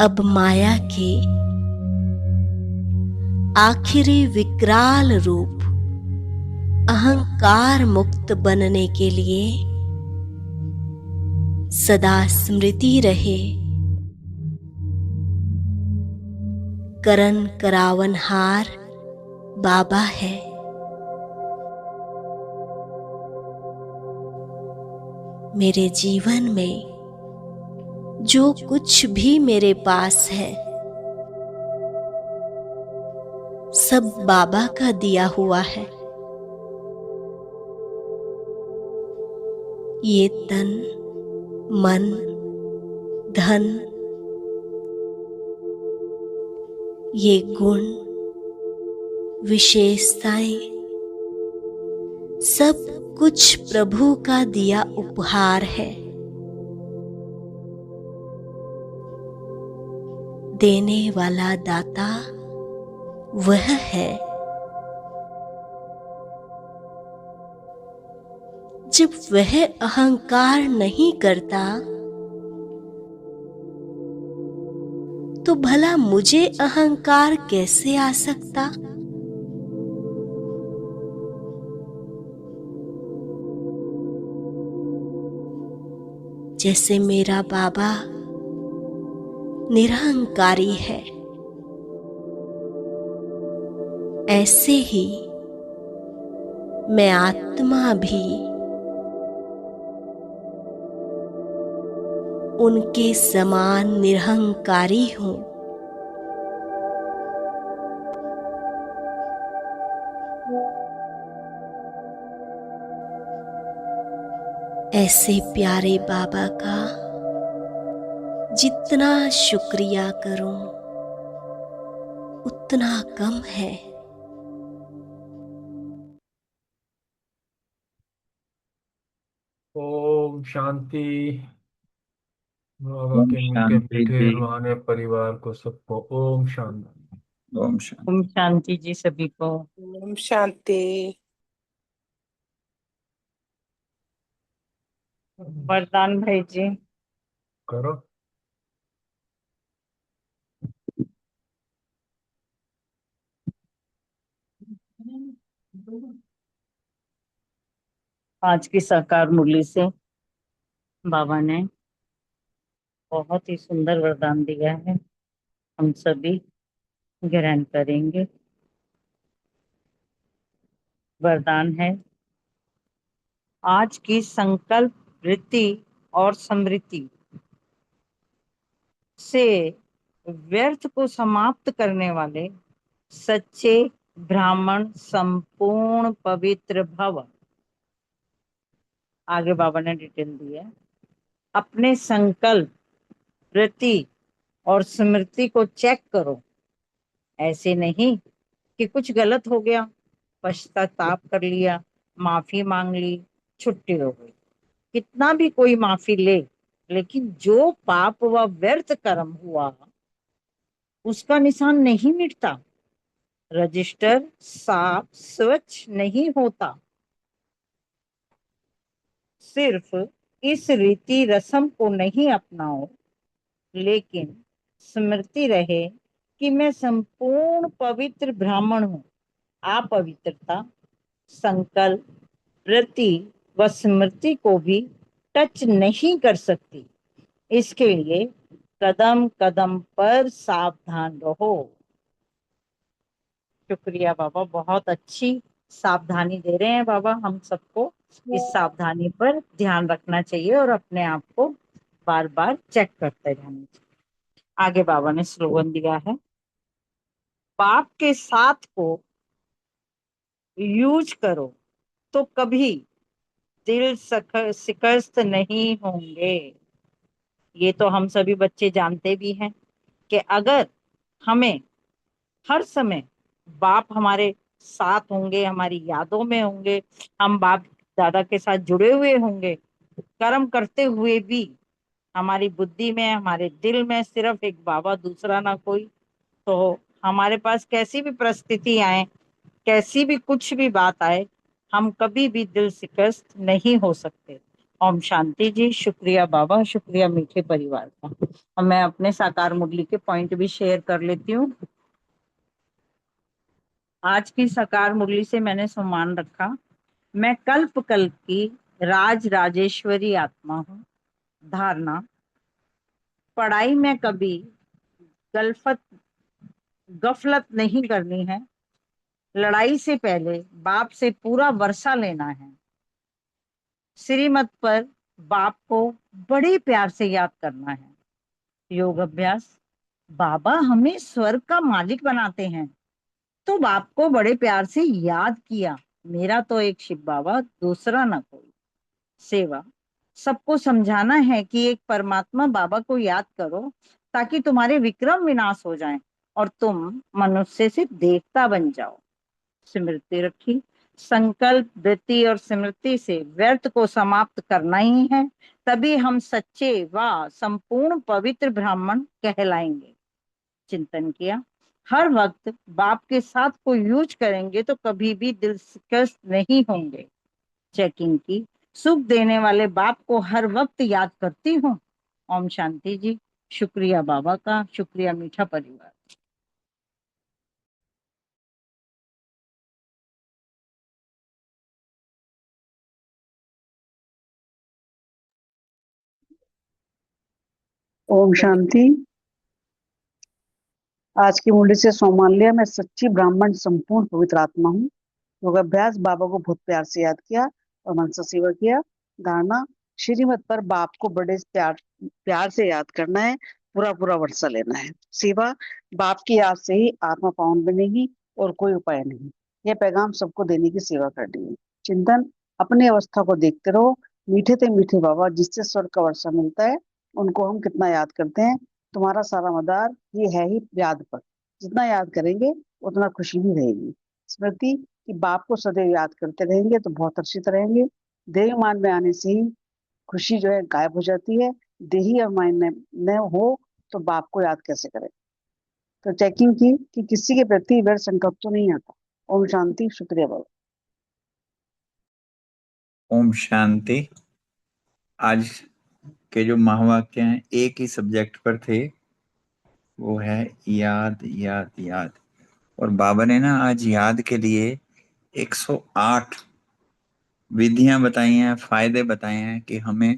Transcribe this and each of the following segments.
अब माया के आखिरी विकराल रूप अहंकार मुक्त बनने के लिए सदा स्मृति रहे करन करावनहार बाबा है। मेरे जीवन में जो कुछ भी मेरे पास है सब बाबा का दिया हुआ है। ये तन मन धन ये गुण विशेषताएं सब कुछ प्रभु का दिया उपहार है। देने वाला दाता वह है। जब वह अहंकार नहीं करता तो भला मुझे अहंकार कैसे आ सकता? जैसे मेरा बाबा निरहंकारी है ऐसे ही मैं आत्मा भी उनके समान निरहंकारी हूं। ऐसे प्यारे बाबा का जितना शुक्रिया करूं उतना कम है। ओम शांति। बाबा ओम के उनके शांति मीठे जी। रूहानी परिवार को सबको ओम शांति। ओम ओम शांति। शांति जी सभी को। ओम शांति। वरदान भाई जी। करो। आज की साकार मुरली से बाबा ने बहुत ही सुंदर वरदान दिया है, हम सभी ग्रहण करेंगे। वरदान है, आज की संकल्प वृत्ति और स्मृति से व्यर्थ को समाप्त करने वाले सच्चे ब्राह्मण संपूर्ण पवित्र भव। आगे बाबा ने डिटेल दी है। अपने संकल्प वृत्ति और स्मृति को चेक करो। ऐसे नहीं कि कुछ गलत हो गया, पश्चाताप कर लिया, माफी मांग ली, छुट्टी हो गई। कितना भी कोई माफी ले, लेकिन जो पाप व व्यर्थ कर्म हुआ उसका निशान नहीं मिटता। रजिस्टर साफ स्वच्छ नहीं होता। सिर्फ इस रीति रस्म को नहीं अपनाओ, लेकिन स्मृति रहे कि मैं संपूर्ण पवित्र ब्राह्मण हूँ। अपवित्रता संकल्प वृत्ति व स्मृति को भी टच नहीं कर सकती। इसके लिए कदम कदम पर सावधान रहो। शुक्रिया बाबा, बहुत अच्छी सावधानी दे रहे हैं बाबा। हम सबको इस सावधानी पर ध्यान रखना चाहिए और अपने आप को बार बार चेक करते रहना चाहिए। आगे बाबा ने स्लोगन दिया है, पाप के साथ को यूज करो तो कभी दिल शिकस्त नहीं होंगे। ये तो हम सभी बच्चे जानते भी हैं कि अगर हमें हर समय बाप हमारे साथ होंगे, हमारी यादों में होंगे, हम बाप दादा के साथ जुड़े हुए होंगे, कर्म करते हुए भी हमारी बुद्धि में हमारे दिल में सिर्फ एक बाबा, दूसरा ना कोई, तो हमारे पास कैसी भी परिस्थिति आए, कैसी भी कुछ भी बात आए, हम कभी भी दिल शिकस्त नहीं हो सकते। ओम शांति जी। शुक्रिया बाबा, शुक्रिया मीठे परिवार का। और मैं अपने साकार मुरली के पॉइंट भी शेयर कर लेती हूँ। आज की साकार मुरली से मैंने सम्मान रखा, मैं कल्प कल्प की राज राजेश्वरी आत्मा हूँ। धारणा, पढ़ाई में कभी गलफत गफलत नहीं करनी है। लड़ाई से पहले बाप से पूरा वर्षा लेना है। श्रीमत पर बाप को बड़े प्यार से याद करना है। योग अभ्यास, बाबा हमें स्वर्ग का मालिक बनाते हैं, तो बाप को बड़े प्यार से याद किया, मेरा तो एक शिव बाबा, दूसरा ना कोई। सेवा, सबको समझाना है कि एक परमात्मा बाबा को याद करो ताकि तुम्हारे विक्रम विनाश हो जाएं और तुम मनुष्य से देवता बन जाओ। स्मृति रखी, संकल्प, वृत्ति और स्मृति से व्यर्थ को समाप्त करना ही है, तभी हम सच्चे व संपूर्ण पवित्र ब्राह्मण कहलाएंगे। चिंतन किया, हर वक्त बाप के साथ को यूज करेंगे तो कभी भी दिल कष्ट नहीं होंगे। चेकिंग की, सुख देने वाले बाप को हर वक्त याद करती हूँ। ओम शांति जी। शुक्रिया बाबा का, शुक्रिया मीठा परिवार। ओम शांति। आज की मुरली से सम्मान लिया, मैं सच्ची ब्राह्मण संपूर्ण पवित्र आत्मा हूँ। योगाभ्यास, बाबा को बहुत प्यार से याद किया और मन से सेवा किया। धारणा, श्रीमत पर बाप को बड़े प्यार से याद करना है, पूरा पूरा वर्षा लेना है। सेवा, बाप की याद से ही आत्मा पावन बनेगी और कोई उपाय नहीं। यह पैगाम सबको देने की सेवा करनी है। चिंतन, अपनी अवस्था को देखते रहो। मीठे थे मीठे बाबा जिससे स्वर्ग का वर्षा मिलता है, उनको हम कितना याद करते हैं। तुम्हारा सारा मदार ये है ही याद पर। जितना याद करेंगे उतना खुशी भी रहेगी। स्मृति, कि बाप को सदैव याद करते रहेंगे तो बहुत हर्षित रहेंगे। देह मान में आने से ही खुशी जो है गायब हो जाती है। देही और मान में न हो तो बाप को याद कैसे करें। तो चेकिंग की कि किसी के प्रति व्यर्थ संकल्प तो नहीं आता। ओम शांति। शुक्रिया बाबा। ओम शांति। आज के जो महावाक्य हैं एक ही सब्जेक्ट पर थे, वो है याद याद याद। और बाबा ने ना आज याद के लिए 108 विधियां बताई हैं, फायदे बताए हैं कि हमें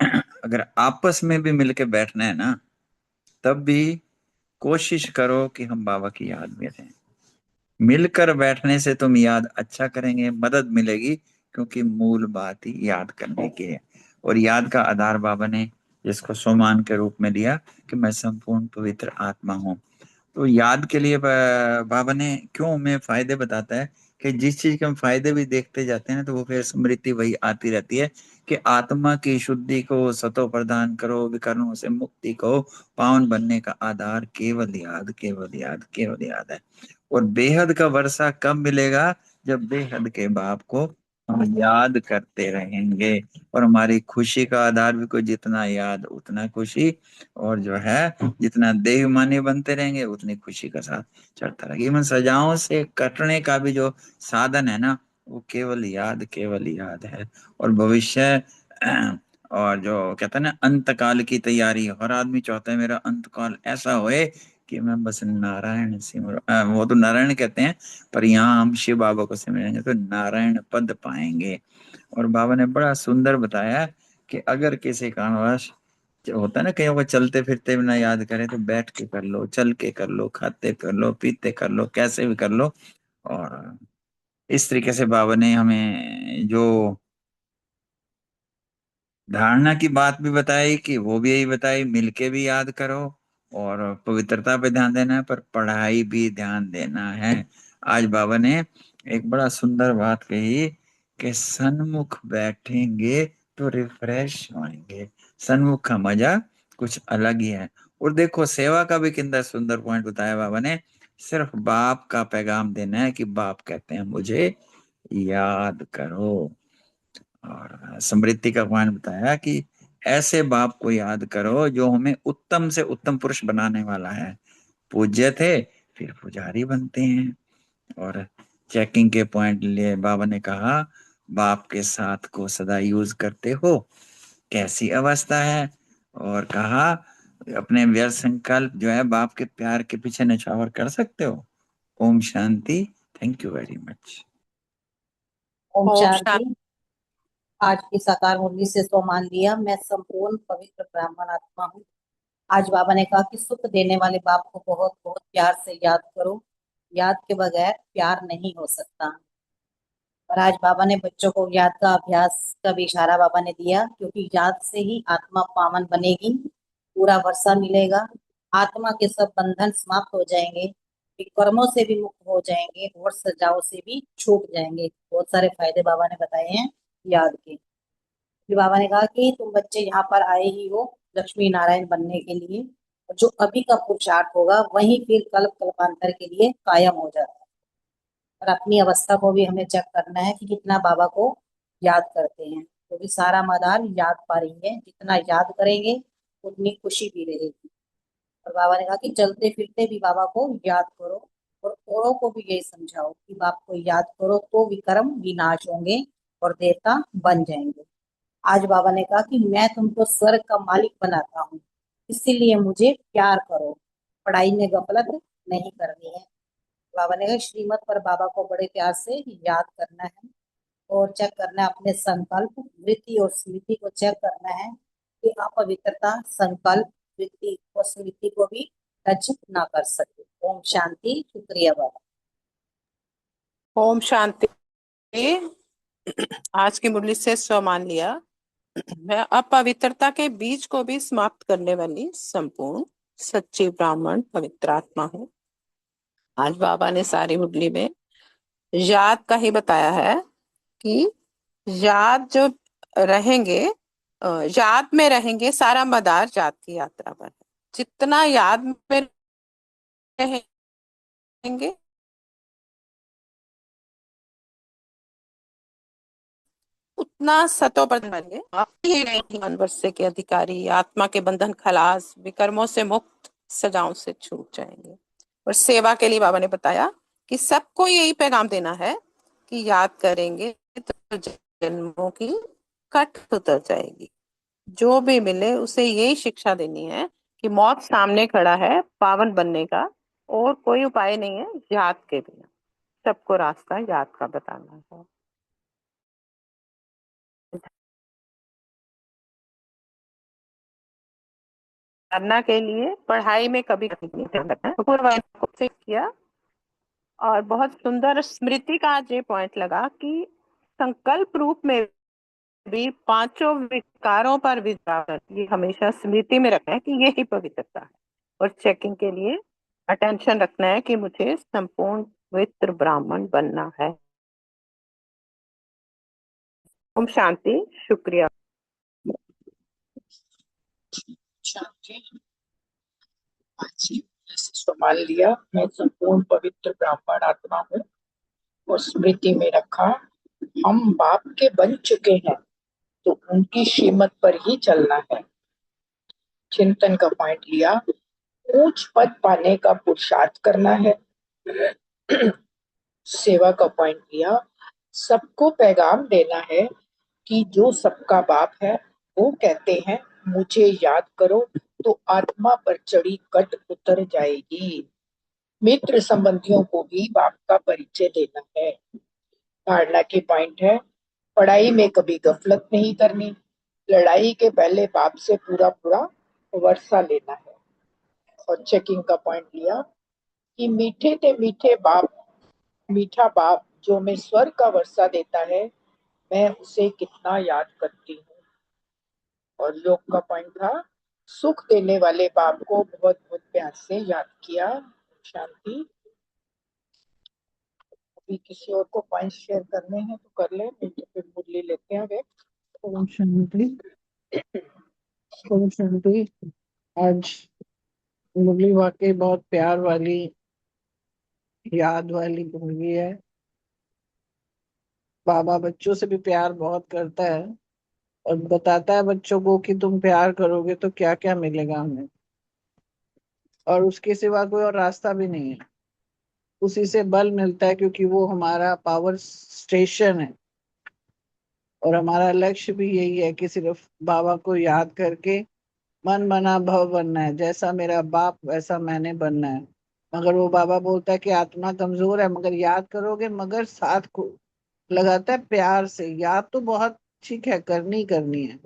अगर आपस में भी मिलके बैठना है ना, तब भी कोशिश करो कि हम बाबा की याद में रहें। मिलकर बैठने से तुम याद अच्छा करेंगे, मदद मिलेगी, क्योंकि मूल बात ही याद करने की है। और याद का आधार बाबा ने जिसको सोमान के रूप में लिया कि मैं संपूर्ण पवित्र आत्मा हूँ। तो याद के लिए बाबा ने क्यों हमें फायदे बताता है कि जिस चीज के हम फायदे भी देखते जाते हैं ना, तो वो फिर स्मृति वही आती रहती है कि आत्मा की शुद्धि को सतो प्रदान करो, विकर्णों से मुक्ति को पावन बनने का आधार केवल याद, केवल याद, केवल याद है। और बेहद का वर्षा कब मिलेगा? जब बेहद के बाप को हम याद करते रहेंगे। और हमारी खुशी का आधार भी कोई जितना याद उतना खुशी, और जो है जितना देहमानी बनते रहेंगे उतनी खुशी का साथ चढ़ता रहेगा। इवन सजाओं से कटने का भी जो साधन है ना, वो केवल याद है। और भविष्य और जो कहते हैं ना अंत काल की तैयारी, हर आदमी चाहता है मेरा अंत काल ऐसा होए कि मैं बस नारायण सिमर, वो तो नारायण कहते हैं, पर यहाँ हम शिव बाबा को सिमरेंगे तो नारायण पद पाएंगे। और बाबा ने बड़ा सुंदर बताया कि अगर किसी कारणवश जो होता है ना, कहीं को चलते फिरते भी ना याद करें, तो बैठ के कर लो, चल के कर लो, खाते कर लो, पीते कर लो, कैसे भी कर लो। और इस तरीके से बाबा ने हमें जो धारणा की बात भी बताई कि वो भी यही बताई, मिलके भी याद करो और पवित्रता पे ध्यान देना है, पर पढ़ाई भी ध्यान देना है। आज बाबा ने एक बड़ा सुंदर बात कही कि सन्मुख बैठेंगे तो रिफ्रेश होंगे। सन्मुख का मजा कुछ अलग ही है। और देखो सेवा का भी कितना सुंदर पॉइंट बताया बाबा ने। सिर्फ बाप का पैगाम देना है कि बाप कहते हैं मुझे याद करो। और स्मृति का पॉइंट बताया कि ऐसे बाप को याद करो जो हमें उत्तम से उत्तम पुरुष बनाने वाला है। पूज्य थे फिर पुजारी बनते हैं। और चेकिंग के पॉइंट लिए बाबा ने कहा बाप के साथ को सदा यूज करते हो, कैसी अवस्था है। और कहा अपने व्यर्थ संकल्प जो है बाप के प्यार के पीछे नछावर कर सकते हो। ओम शांति। Thank you very much. ओम ओम शांति। शांति। आज की साकार मुरली से तो मान लिया मैं संपूर्ण पवित्र ब्राह्मण आत्मा हूँ। आज बाबा ने कहा कि सुख देने वाले बाप को बहुत बहुत प्यार से याद करो, याद के बगैर प्यार नहीं हो सकता। और आज बाबा ने बच्चों को याद का अभ्यास का भी इशारा बाबा ने दिया, क्योंकि याद से ही आत्मा पावन बनेगी, पूरा वर्षा मिलेगा, आत्मा के सब बंधन समाप्त हो जाएंगे, कर्मों से भी मुक्त हो जाएंगे और सजाओं से भी छूट जाएंगे। बहुत सारे फायदे बाबा ने बताए हैं याद के। फिर बाबा ने कहा कि तुम बच्चे यहाँ पर आए ही हो लक्ष्मी नारायण बनने के लिए, और जो अभी का पुरुषार्थ होगा वही फिर कल्प कल्पांतर के लिए कायम हो जाता है। और अपनी अवस्था को भी हमें चेक करना है कि कितना बाबा को याद करते हैं, क्योंकि सारा मदार याद पा रही है, जितना याद करेंगे उतनी खुशी भी रहेगी। और बाबा ने कहा कि चलते फिरते भी बाबा को याद करो, और औरों को भी यही समझाओ कि बाप को याद करो तो विक्रम विनाश होंगे और देवता बन जाएंगे। आज बाबा ने कहा कि मैं तुमको स्वर्ग का मालिक बनाता हूँ, इसीलिए मुझे प्यार करो, पढ़ाई में गफलत नहीं करनी है। बाबा ने कहा श्रीमत पर बाबा को बड़े प्यार से याद करना है, और चेक करना है अपने संकल्प वृत्ति और स्मृति को चेक करना है कि अपवित्रता संकल्प वृत्ति और स्मृति को भी टच ना कर सके। ओम शांति। शुक्रिया बाबा। ओम शांति। आज की मुरली से स्व मान लिया मैं अपवित्रता के बीज को भी समाप्त करने वाली संपूर्ण सच्ची ब्राह्मण पवित्र आत्मा हूँ। आज बाबा ने सारी मुरली में याद का ही बताया है कि याद जो रहेंगे, याद में रहेंगे, सारा मदार याद की यात्रा पर है। जितना याद में रहेंगे उतना सतों पर बनेंगे। आप ही नहीं वर्षे के अधिकारी, आत्मा के बंधन खलास, विकर्मों से मुक्त, सजाओं से छूट जाएंगे। और सेवा के लिए बाबा ने बताया कि सबको यही पैगाम देना है कि याद करेंगे तो जन्मों की कट उतर जाएगी। जो भी मिले उसे यही शिक्षा देनी है कि मौत सामने खड़ा है, पावन बनने का और कोई उपाय नहीं है याद के बिना। सबको रास्ता याद का बताना है। करना के लिए पढ़ाई में कभी ध्यान रखना है किया। और बहुत सुंदर स्मृति का आज ये पॉइंट लगा कि संकल्प रूप में भी पांचों विकारों पर विचार, ये हमेशा स्मृति में रखना है कि यही पवित्रता है। और चेकिंग के लिए अटेंशन रखना है कि मुझे संपूर्ण पवित्र ब्राह्मण बनना है। ओम शांति। शुक्रिया। शांति। संभाल लिया मैं संपूर्ण पवित्र ब्राह्मण आत्मा हूँ, और स्मृति में रखा हम बाप के बन चुके हैं तो उनकी श्रीमत पर ही चलना है। चिंतन का पॉइंट लिया, ऊंच पद पाने का पुरुषार्थ करना है। सेवा का पॉइंट लिया, सबको पैगाम देना है कि जो सबका बाप है वो कहते हैं मुझे याद करो तो आत्मा पर चढ़ी कट उतर जाएगी। मित्र संबंधियों को भी बाप का परिचय देना है। धारणा की पॉइंट है, पढ़ाई में कभी गफलत नहीं करनी, लड़ाई के पहले बाप से पूरा पूरा वर्षा लेना है। और चेकिंग का पॉइंट लिया कि मीठे ते मीठे बाप, मीठा बाप जो मैं स्वर्ग का वर्षा देता है, मैं उसे कितना याद करती हूँ। और योग का पॉइंट था, सुख देने वाले बाप को बहुत बहुत प्यार से याद किया। शांति। अभी किसी और को पॉइंट शेयर करने हैं तो कर ले, नहीं तो फिर मुरली लेते हैं वे। ओम शांति। ओम शांति। आज मुरली वाकई बहुत प्यार वाली, याद वाली मुरली है। बाबा बच्चों से भी प्यार बहुत करता है और बताता है बच्चों को कि तुम प्यार करोगे तो क्या क्या मिलेगा हमें, और उसके सिवा कोई और रास्ता भी नहीं है। उसी से बल मिलता है क्योंकि वो हमारा पावर स्टेशन है। और हमारा लक्ष्य भी यही है कि सिर्फ बाबा को याद करके मन बना भव बनना है, जैसा मेरा बाप वैसा मैंने बनना है। मगर वो बाबा बोलता है कि आत्मा कमजोर है, मगर याद करोगे, मगर साथ को लगाता है प्यार से। याद तो बहुत ठीक है, करनी करनी है,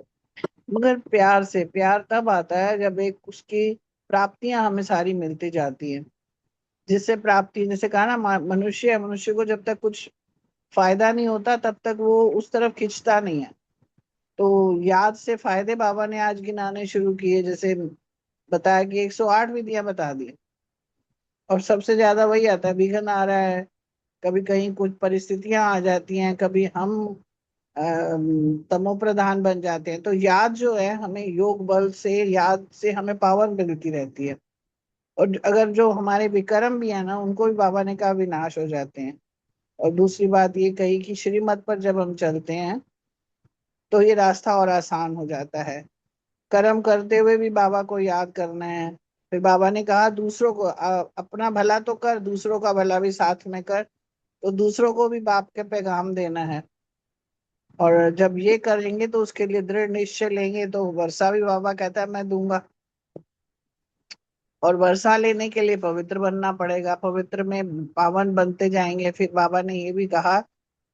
मगर प्यार से। प्यार तब आता है जब एक उसकी प्राप्तियां हमें सारी मिलती जाती हैं। जिससे प्राप्ति, जैसे कहा ना, मनुष्य है, मनुष्य को जब तक कुछ फायदा नहीं होता तब तक वो उस तरफ खिंचता नहीं है। तो याद से फायदे बाबा ने आज गिनाने शुरू किए। जैसे बताया कि 108 विधियां बता दी, और सबसे ज्यादा वही आता है, विघ्न आ रहा है, कभी कहीं कुछ परिस्थितियां आ जाती हैं, कभी हम तमो प्रधान बन जाते हैं। तो याद जो है, हमें योग बल से, याद से हमें पावर मिलती रहती है। और अगर जो हमारे विकर्म भी है ना, उनको भी बाबा ने कहा विनाश हो जाते हैं। और दूसरी बात ये कही कि श्रीमत पर जब हम चलते हैं तो ये रास्ता और आसान हो जाता है। कर्म करते हुए भी बाबा को याद करना है। फिर बाबा ने कहा दूसरों को, अपना भला तो कर, दूसरों का भला भी साथ में कर। तो दूसरों को भी बाप के पैगाम देना है। और जब ये करेंगे तो उसके लिए दृढ़ निश्चय लेंगे तो वर्षा भी बाबा कहता है मैं दूंगा। और वर्षा लेने के लिए पवित्र बनना पड़ेगा, पवित्र में पावन बनते जाएंगे। फिर बाबा ने ये भी कहा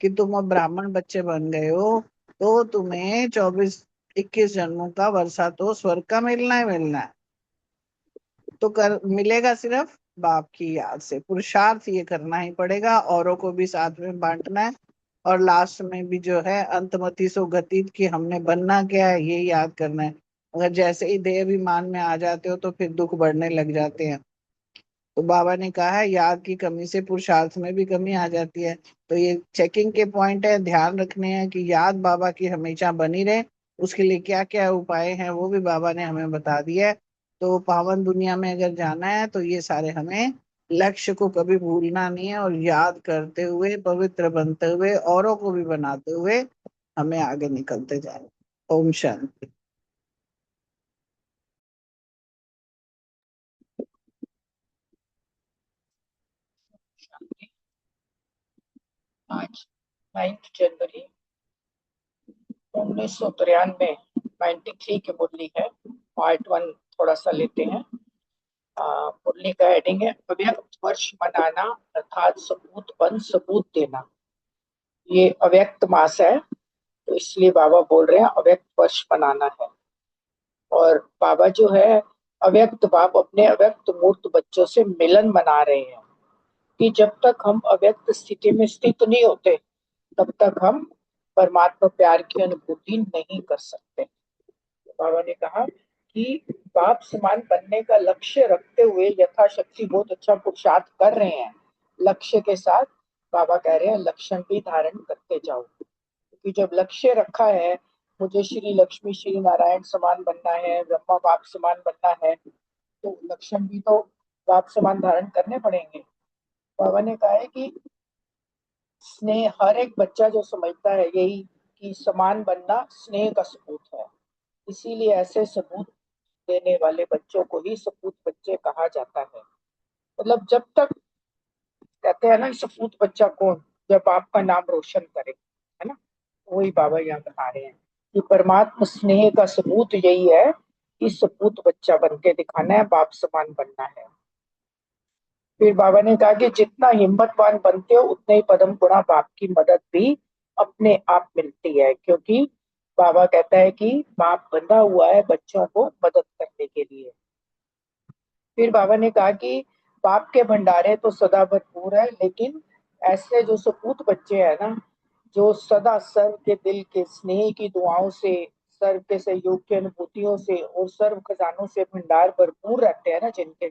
कि तुम अब ब्राह्मण बच्चे बन गए हो, तो तुम्हें 24-21 जन्मों का वर्षा तो स्वर्ग का मिलना ही मिलना है। तो कर मिलेगा सिर्फ बाप की याद से। पुरुषार्थ ये करना ही पड़ेगा, औरों को भी साथ में बांटना है। और लास्ट में भी जो है, अंतमति सो गतित, कि हमने बनना क्या है ये याद करना है। अगर जैसे ही देह अभिमान में आ जाते हो तो फिर दुख बढ़ने लग जाते हैं। तो बाबा ने कहा है याद की कमी से पुरुषार्थ में भी कमी आ जाती है। तो ये चेकिंग के पॉइंट है, ध्यान रखने हैं कि याद बाबा की हमेशा बनी रहे। उसके लिए क्या क्या उपाय हैं वो भी बाबा ने हमें बता दिया है। तो पावन दुनिया में अगर जाना है तो ये सारे हमें लक्ष्य को कभी भूलना नहीं है, और याद करते हुए, पवित्र बनते हुए, औरों को भी बनाते हुए हमें आगे निकलते जाए। ओम शांति। आज 9 जनवरी 1993, 93 की मुरली है। पार्ट 1 थोड़ा सा लेते हैं। मुरली का हेडिंग है अव्यक्त वर्ष मनाना अर्थात सबूत देना। ये अव्यक्त मास है, तो इसलिए बाबा बोल रहे हैं अव्यक्त वर्ष मनाना है। और बाबा जो है, अव्यक्त बाप अपने अव्यक्त मूर्त बच्चों से मिलन मना रहे हैं कि जब तक हम अव्यक्त स्थिति में स्थित नहीं होते तब तक हम परमात्मा प्यार की अनुभूति नहीं कर सकते। बाबा ने कहा कि बाप समान बनने का लक्ष्य रखते हुए यथाशक्ति बहुत अच्छा पुरुषार्थ कर रहे हैं। लक्ष्य के साथ बाबा कह रहे हैं लक्षण भी धारण करते जाओ, क्योंकि जब लक्ष्य रखा है मुझे श्री लक्ष्मी श्री नारायण समान बनना है, ब्रह्मा बाप समान बनना है, तो लक्षण भी तो बाप समान धारण करने पड़ेंगे। बाबा ने कहा है कि स्नेह, हर एक बच्चा जो समझता है यही कि समान बनना स्नेह का सबूत है, इसीलिए ऐसे सबूत देने वाले बच्चों को ही सपूत बच्चे कहा जाता है। मतलब जब तक कहते हैं ना सपूत बच्चा कौन, जब आपका नाम रोशन करे, है ना। वही बाबा यहाँ बता रहे हैं कि परमात्मा स्नेह का सबूत यही है कि सपूत बच्चा बन के दिखाना है, बाप समान बनना है। फिर बाबा ने कहा कि जितना हिम्मतवान बनते हो उतने ही पदम गुणा बाप की मदद भी अपने आप मिलती है, क्योंकि बाबा कहता है कि बाप बंधा हुआ है बच्चों को मदद करने के लिए। फिर बाबा ने कहा कि बाप के भंडारे तो सदा भरपूर है, लेकिन ऐसे जो सपूत बच्चे हैं ना, जो सदा सर्व के दिल के स्नेह की दुआओं से, सर्व के सहयोग की अनुभूतियों से और सर्व खजानों से भंडार भरपूर रहते हैं ना जिनके,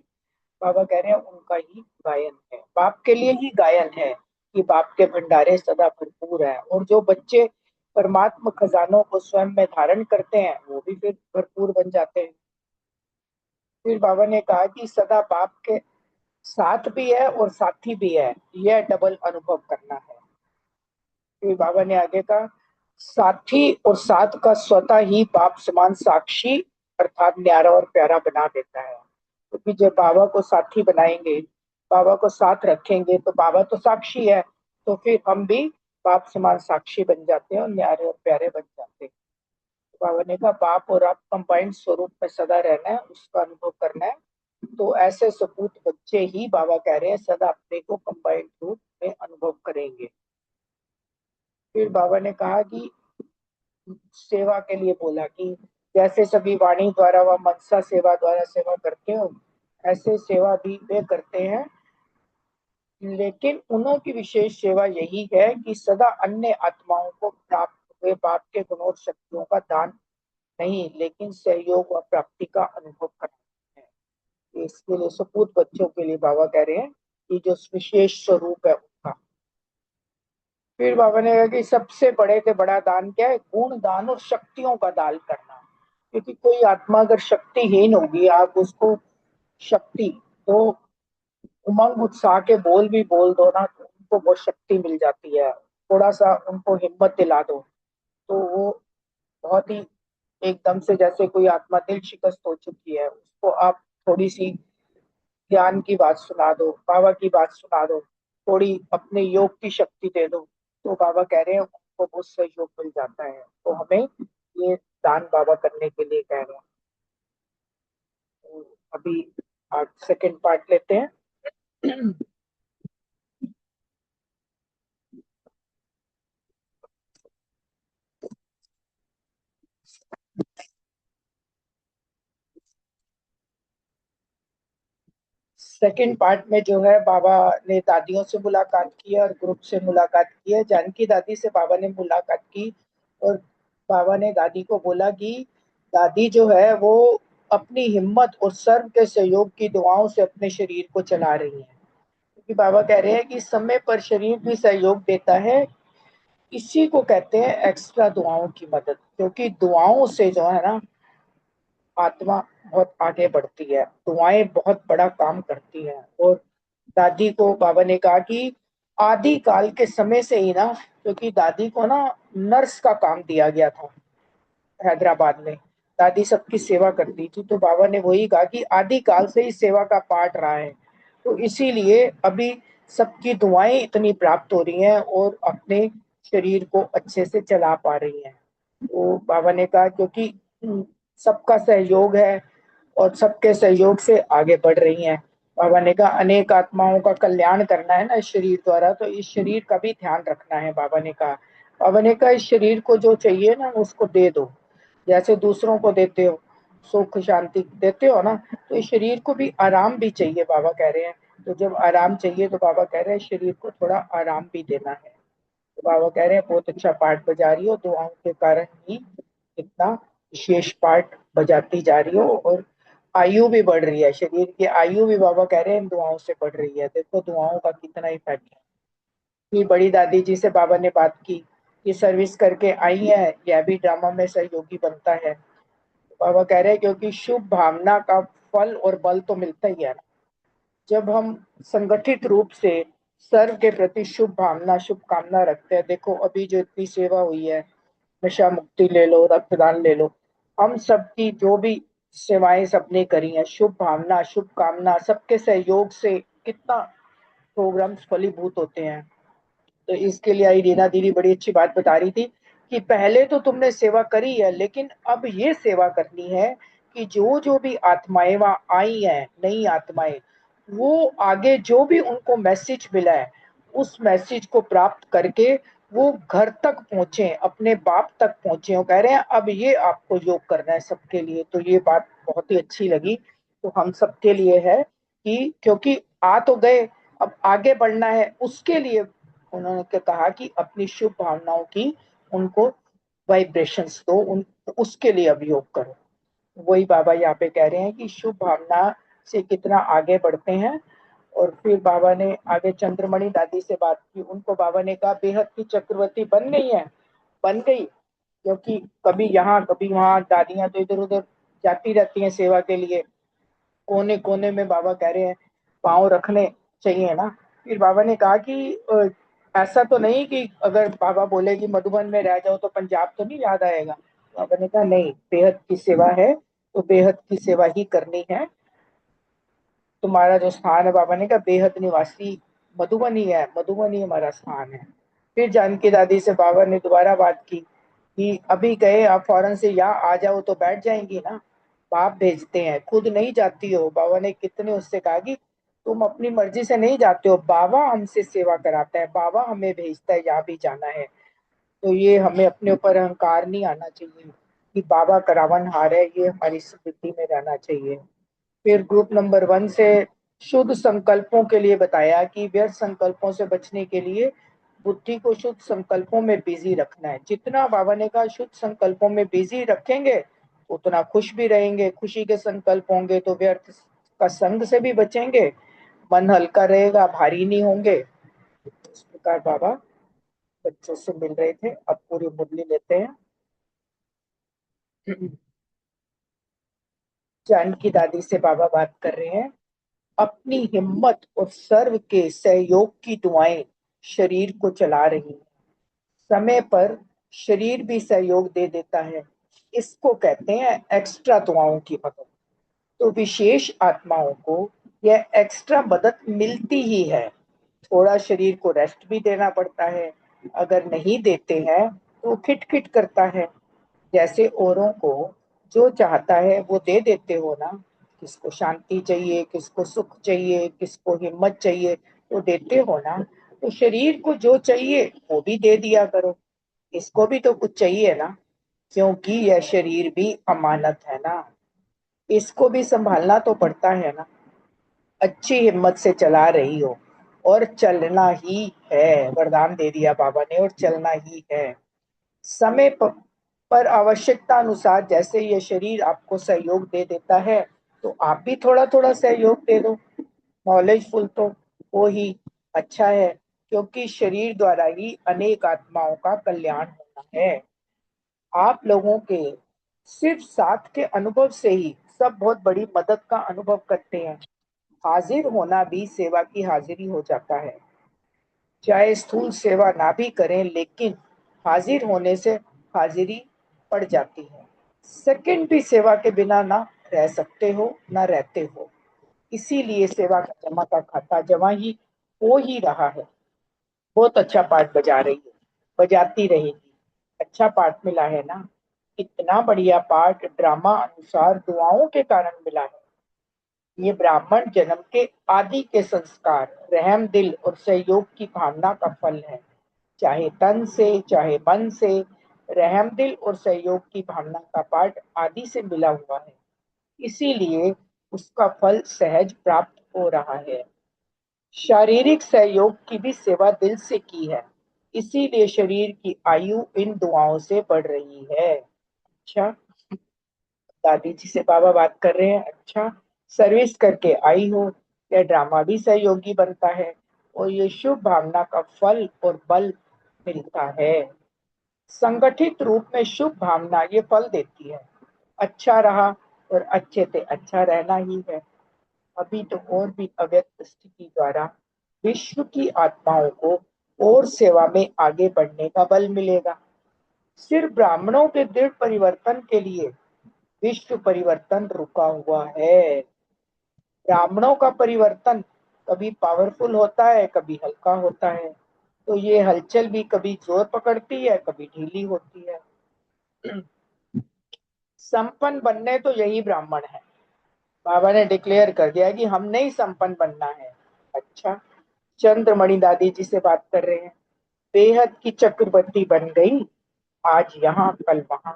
बाबा कह रहे हैं उनका ही गायन है, बाप के लिए ही गायन है कि बाप के भंडारे सदा भरपूर है। और जो बच्चे परमात्मा खजानों को स्वयं में धारण करते हैं वो भी फिर भरपूर बन जाते हैं। फिर बाबा ने कहा कि सदा बाप के साथ भी है और साथी भी है, यह डबल अनुभव करना है। फिर बाबा ने आगे कहा साथी और साथ का स्वतः ही बाप समान साक्षी अर्थात न्यारा और प्यारा बना देता है, क्योंकि जब बाबा को साथी बनाएंगे, बाबा को साथ रखेंगे, तो बाबा तो साक्षी है, तो फिर हम भी बाप समान साक्षी बन जाते हैं और न्यारे और प्यारे बन जाते हैं। तो बाबा ने कहा बाप और आप कंबाइंड स्वरूप में सदा रहना है, उसका अनुभव करना है। तो ऐसे सपूत बच्चे ही बाबा कह रहे हैं सदा अपने को कंबाइंड रूप में अनुभव करेंगे। फिर बाबा ने कहा कि सेवा के लिए बोला कि जैसे सभी वाणी द्वारा व मनसा सेवा द्वारा सेवा करते हो, ऐसे सेवा भी वे करते हैं, लेकिन उन्हों की विशेष सेवा यही है कि सदा अन्य आत्माओं को प्राप्त हुए बाप के गुण और शक्तियों का दान नहीं, लेकिन सहयोग व प्राप्ति का अनुभव करना है। इसके लिए सपूत बच्चों के लिए बाबा कह रहे हैं कि जो विशेष स्वरूप है उनका। फिर बाबा ने कहा कि सबसे बड़े से बड़ा दान क्या है? गुण दान और शक्तियों का दान करना। क्योंकि कोई आत्मा अगर शक्तिहीन होगी, आप उसको शक्ति तो उमंग उत्साह के बोल भी बोल दो ना, तो उनको बहुत शक्ति मिल जाती है। थोड़ा सा उनको हिम्मत दिला दो तो वो बहुत ही एकदम से, जैसे कोई आत्मा दिल शिकस्त हो चुकी है, उसको आप थोड़ी सी ज्ञान की बात सुना दो, बाबा की बात सुना दो, थोड़ी अपने योग की शक्ति दे दो, तो बाबा कह रहे हैं उनको बहुत सहयोग मिल जाता है। तो हमें ये दान बाबा करने के लिए कह रहे हैं। तो अभी आज सेकंड पार्ट लेते हैं। सेकंड पार्ट में जो है बाबा ने दादियों से मुलाकात की और ग्रुप से मुलाकात की है। जानकी दादी से बाबा ने मुलाकात की और बाबा ने दादी को बोला कि दादी जो है वो अपनी हिम्मत और सर्व के सहयोग की दुआओं से अपने शरीर को चला रही है। क्योंकि बाबा कह रहे हैं कि समय पर शरीर भी सहयोग देता है, इसी को कहते हैं एक्स्ट्रा दुआओं की मदद। क्योंकि दुआओं से जो है ना आत्मा बहुत आगे बढ़ती है, दुआएं बहुत बड़ा काम करती हैं। और दादी को बाबा ने कहा कि आदि काल के समय से ही ना, क्योंकि दादी को ना नर्स का काम दिया गया था हैदराबाद में, दादी सबकी सेवा करती थी, तो बाबा ने वही कहा कि आदि काल से ही सेवा का पाठ रहा है। तो इसीलिए अभी सबकी दुआएं इतनी प्राप्त हो रही हैं और अपने शरीर को अच्छे से चला पा रही हैं। तो बाबा ने कहा क्योंकि सबका सहयोग है और सबके सहयोग से आगे बढ़ रही हैं। बाबा ने कहा अनेक आत्माओं का कल्याण करना है ना इस शरीर द्वारा, तो इस शरीर का भी ध्यान रखना है। बाबा ने कहा इस शरीर को जो चाहिए ना उसको दे दो, जैसे दूसरों को देते हो, सुख शांति देते हो ना, तो इस शरीर को भी आराम भी चाहिए बाबा कह रहे हैं। तो जब आराम चाहिए तो बाबा कह रहे हैं शरीर को थोड़ा आराम भी देना है। तो बाबा कह रहे हैं बहुत अच्छा पाठ बजा रही हो, दुआओं के कारण ही इतना विशेष पाठ बजाती जा रही हो और आयु भी बढ़ रही है, शरीर की आयु भी बाबा कह रहे हैं इन दुआओं से बढ़ रही है। देखो दुआओं का कितना इफेक्ट है। फिर बड़ी दादी जी से बाबा ने बात की कि सर्विस करके आई है, यह भी ड्रामा में सहयोगी बनता है। बाबा कह रहे हैं क्योंकि शुभ भावना का फल और बल तो मिलता ही है ना। जब हम संगठित रूप से सर्व के प्रति शुभ भावना शुभ कामना रखते हैं, देखो अभी जो इतनी सेवा हुई है, नशा मुक्ति ले लो, रक्तदान ले लो, हम सबकी जो भी सेवाएं सबने करी हैं, शुभ भावना शुभ कामना सबके सहयोग से कितना प्रोग्राम्स फलीभूत होते हैं। तो इसके लिए आई रीना दीदी बड़ी अच्छी बात बता रही थी कि पहले तो तुमने सेवा करी है, लेकिन अब ये सेवा करनी है कि जो जो भी आत्माएं वहां आई हैं, नई आत्माएं, वो आगे जो भी उनको मैसेज मिला है उस मैसेज को प्राप्त करके वो घर तक पहुंचे, अपने बाप तक पहुंचे। वो कह रहे हैं अब ये आपको योग करना है सबके लिए। तो ये बात बहुत ही अच्छी लगी। तो हम सबके लिए है कि क्योंकि आ तो गए, अब आगे बढ़ना है, उसके लिए उन्होंने कहा कि अपनी शुभ भावनाओं की उनको वाइब्रेशंस दो, उन उसके लिए अब योग करो। वही बाबा यहाँ पे कह रहे हैं कि शुभ भावना से कितना आगे बढ़ते हैं। और फिर बाबा ने आगे चंद्रमणि दादी से बात की, उनको बाबा ने कहा बेहद की चक्रवर्ती बन गई है, बन गई, क्योंकि कभी यहाँ कभी वहां दादियां तो इधर उधर जाती रहती हैं सेवा के लिए, कोने कोने में बाबा कह रहे हैं पांव रखने चाहिए ना। फिर बाबा ने कहा कि ऐसा तो नहीं कि अगर बाबा बोले कि मधुबन में रह जाओ तो पंजाब तो नहीं याद आएगा। बाबा ने कहा नहीं, बेहद की सेवा है तो बेहद की सेवा ही करनी है। तुम्हारा जो स्थान है, बाबा ने कहा बेहद निवासी मधुबन ही है, मधुबन ही हमारा स्थान है। फिर जानकी दादी से बाबा ने दोबारा बात की कि अभी गए आप फौरन से यहाँ आ जाओ तो बैठ जाएंगी ना, बाप भेजते हैं, खुद नहीं जाती हो। बाबा ने कितने उससे कहा कि तुम अपनी मर्जी से नहीं जाते हो, बाबा हमसे सेवा कराता है, बाबा हमें भेजता है, यहाँ भी जाना है। तो ये हमें अपने ऊपर अहंकार नहीं आना चाहिए कि बाबा करावनहार है, ये हमारी स्मृति में रहना चाहिए। फिर ग्रुप नंबर 1 से शुद्ध संकल्पों के लिए बताया कि व्यर्थ संकल्पों से बचने के लिए बुद्धि को शुद्ध संकल्पों में बिजी रखना है। जितना बाबा ने कहा शुद्ध संकल्पों में बिजी रखेंगे उतना खुश भी रहेंगे, खुशी के संकल्प होंगे तो व्यर्थ का संग से भी बचेंगे, मन हल्का रहेगा, भारी नहीं होंगे। इस प्रकार बाबा बच्चों से मिल रहे थे। अब पूरी मुरली लेते हैं। जानकी दादी से बाबा बात कर रहे हैं। अपनी हिम्मत और सर्व के सहयोग की दुआएं शरीर को चला रही हैं। समय पर शरीर भी सहयोग दे देता है, इसको कहते हैं एक्स्ट्रा दुआओं की मदद। तो विशेष आत्माओं को यह एक्स्ट्रा मदद मिलती ही है। थोड़ा शरीर को रेस्ट भी देना पड़ता है, अगर नहीं देते हैं तो खिटखिट करता है। जैसे औरों को जो चाहता है वो दे देते हो ना, किसको शांति चाहिए, किसको सुख चाहिए, किसको हिम्मत चाहिए, वो देते हो ना। तो शरीर को जो चाहिए वो भी दे दिया करो, इसको भी तो कुछ चाहिए ना, क्योंकि यह शरीर भी अमानत है ना, इसको भी संभालना तो पड़ता है ना। अच्छी हिम्मत से चला रही हो और चलना ही है, वरदान दे दिया बाबा ने, और चलना ही है। समय पर आवश्यकता अनुसार जैसे ये शरीर आपको सहयोग दे देता है तो आप भी थोड़ा थोड़ा सहयोग दे दो। नॉलेजफुल तो वो ही अच्छा है, क्योंकि शरीर द्वारा ही अनेक आत्माओं का कल्याण होना है। आप लोगों के सिर्फ साथ के अनुभव से ही सब बहुत बड़ी मदद का अनुभव करते हैं। हाजिर होना भी सेवा की हाजिरी हो जाता है। चाहे स्थूल सेवा ना भी करें, लेकिन हाजिर होने से हाजिरी पड़ जाती है। सेकंड भी सेवा के बिना ना रह सकते हो ना रहते हो, इसीलिए सेवा का जमा का खाता जमा ही हो ही रहा है। बहुत अच्छा पाठ बजा रही है, बजाती रहेगी। अच्छा पाठ मिला है ना, इतना बढ़िया पाठ ड्रामा अनुसार दुआओं के कारण मिला है। ये ब्राह्मण जन्म के आदि के संस्कार, रहम दिल और सहयोग की भावना का फल है। चाहे तन से चाहे मन से, रहम दिल और सहयोग की भावना का पाठ आदि से मिला हुआ है, इसीलिए उसका फल सहज प्राप्त हो रहा है। शारीरिक सहयोग की भी सेवा दिल से की है, इसीलिए शरीर की आयु इन दुआओं से बढ़ रही है। अच्छा, दादी जी से बाबा बात कर रहे हैं। अच्छा, सर्विस करके आई हो, यह ड्रामा भी सहयोगी बनता है और ये शुभ भावना का फल और बल मिलता है। संगठित रूप में शुभ भावना ये फल देती है। अच्छा रहा और अच्छे से अच्छा रहना ही है। अभी तो और भी अव्यक्त स्थिति द्वारा विश्व की आत्माओं को और सेवा में आगे बढ़ने का बल मिलेगा। सिर्फ ब्राह्मणों के दृढ़ परिवर्तन के लिए विश्व परिवर्तन रुका हुआ है। ब्राह्मणों का परिवर्तन कभी पावरफुल होता है, कभी हल्का होता है। तो ये हलचल भी कभी जोर पकड़ती है, कभी ढीली होती है। संपन्न बनने तो यही ब्राह्मण है। बाबा ने डिक्लेयर कर दिया कि हम नहीं संपन्न बनना है। अच्छा, चंद्रमणि दादी जी से बात कर रहे हैं। बेहद की चक्रवर्ती बन गई, आज यहाँ कल वहां।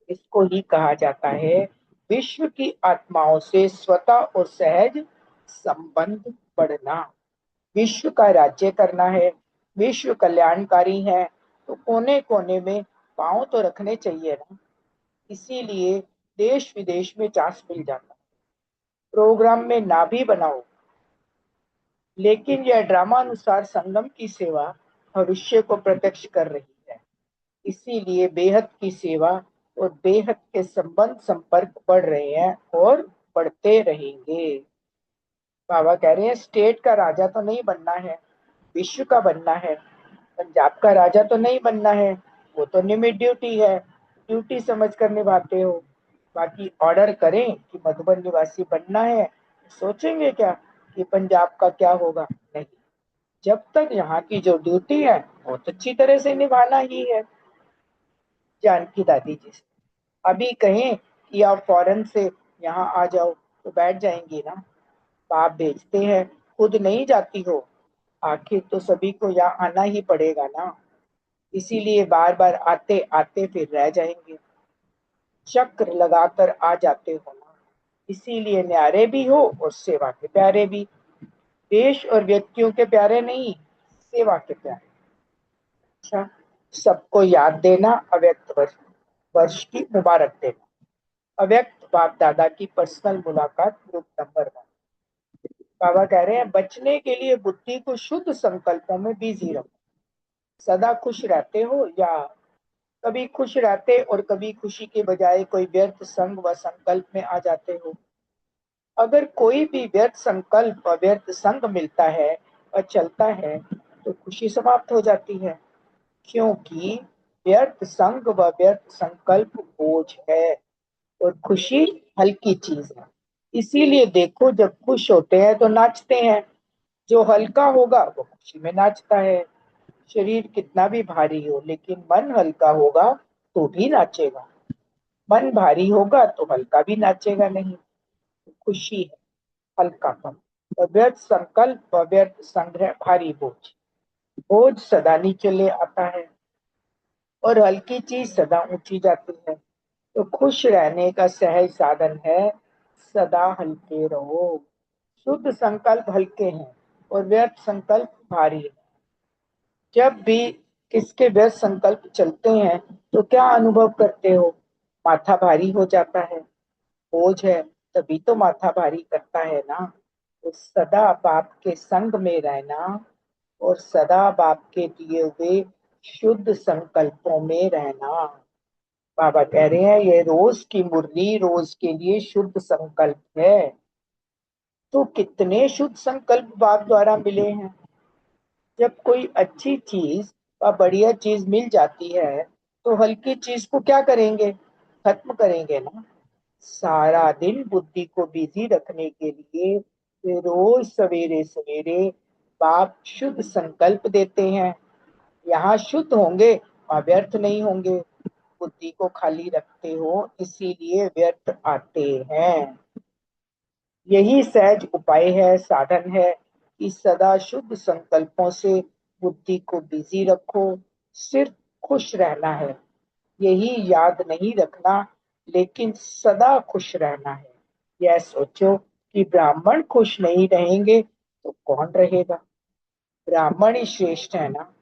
इसको ही कहा जाता है विश्व की आत्माओं से स्वतः और सहज संबंध बढ़ना। विश्व का राज्य करना है, विश्व कल्याणकारी है, तो कोने कोने में पांव तो रखने चाहिए ना। इसीलिए देश विदेश में चांस मिल जाता। प्रोग्राम में ना भी बनाओ, लेकिन यह ड्रामा अनुसार संगम की सेवा भविष्य को प्रत्यक्ष कर रही है। इसीलिए बेहद की सेवा और बेहद के संबंध संपर्क बढ़ रहे हैं और बढ़ते रहेंगे। बाबा कह रहे हैं स्टेट का राजा तो नहीं बनना है, विश्व का बनना है। पंजाब का राजा तो नहीं बनना है, वो तो निमित ड्यूटी है, ड्यूटी समझ कर निभाते हो। बाकी ऑर्डर करें कि मधुबन निवासी बनना है, सोचेंगे क्या कि पंजाब का क्या होगा? नहीं, जब तक यहाँ की जो ड्यूटी है बहुत अच्छी तरह से निभाना ही है। जानकी दादी जी से अभी कहें कि आप फौरन से यहाँ आ जाओ तो बैठ जाएंगी ना। बाप भेजते हैं, खुद नहीं जाती हो, आखिर तो सभी को यहाँ आना ही पड़ेगा ना। इसीलिए बार बार आते आते फिर रह जाएंगे, चक्र लगाकर आ जाते हो ना। इसीलिए न्यारे भी हो और सेवा के प्यारे भी। देश और व्यक्तियों के प्यारे नहीं, सेवा के प्यारे। अच्छा, सबको याद देना, अव्यक्त वर्ष की मुबारक देना। अव्यक्त बाप दादा की पर्सनल मुलाकात ग्रुप नंबर 1। बाबा कह रहे हैं बचने के लिए बुद्धि को शुद्ध संकल्पों में बिजी रखो। सदा खुश रहते हो या कभी खुश रहते और कभी खुशी के बजाय कोई व्यर्थ संग व संकल्प में आ जाते हो। अगर कोई भी व्यर्थ संकल्प व व्यर्थ संग मिलता है और चलता है तो खुशी समाप्त हो जाती है, क्योंकि व्यर्थ संग व व्यर्थ संकल्प बोझ है और खुशी हल्की चीज है। इसीलिए देखो, जब खुश होते हैं तो नाचते हैं, जो हल्का होगा वो खुशी में नाचता है। शरीर कितना भी भारी हो लेकिन मन हल्का होगा तो भी नाचेगा, मन भारी होगा तो हल्का भी नाचेगा नहीं। खुशी है हल्कापन, और व्यर्थ संकल्प व व्यर्थ संग्रह भारी बोझ। बोझ सदा नीचे ले आता है और हल्की चीज सदा ऊंची जाती है। तो खुश रहने का सहज साधन है सदा हल्के रहो। शुद्ध संकल्प हल्के हैं और व्यर्थ संकल्प भारी है। जब भी किसके व्यर्थ संकल्प चलते हैं तो क्या अनुभव करते हो? माथा भारी हो जाता है, बोझ है तभी तो माथा भारी करता है ना। तो सदा बाप के संग में रहना और सदा बाप के दिए हुए शुद्ध संकल्पों में रहना। बाबा कह रहे हैं ये रोज की मुरली रोज के लिए शुद्ध संकल्प है। तो कितने शुद्ध संकल्प बाप द्वारा मिले हैं। जब कोई अच्छी चीज व बढ़िया चीज मिल जाती है तो हल्की चीज को क्या करेंगे? खत्म करेंगे ना। सारा दिन बुद्धि को बिजी रखने के लिए वे रोज सवेरे सवेरे बाप शुद्ध संकल्प देते हैं। यहाँ शुद्ध होंगे और व्यर्थ नहीं होंगे। बुद्धि को खाली रखते हो इसीलिए व्यर्थ आते हैं। यही सहज उपाय है, साधन है कि सदा शुद्ध संकल्पों से बुद्धि को बिजी रखो। सिर्फ खुश रहना है, यही याद नहीं रखना, लेकिन सदा खुश रहना है। यह सोचो कि ब्राह्मण खुश नहीं रहेंगे तो कौन रहेगा? ब्राह्मण ही श्रेष्ठ है ना।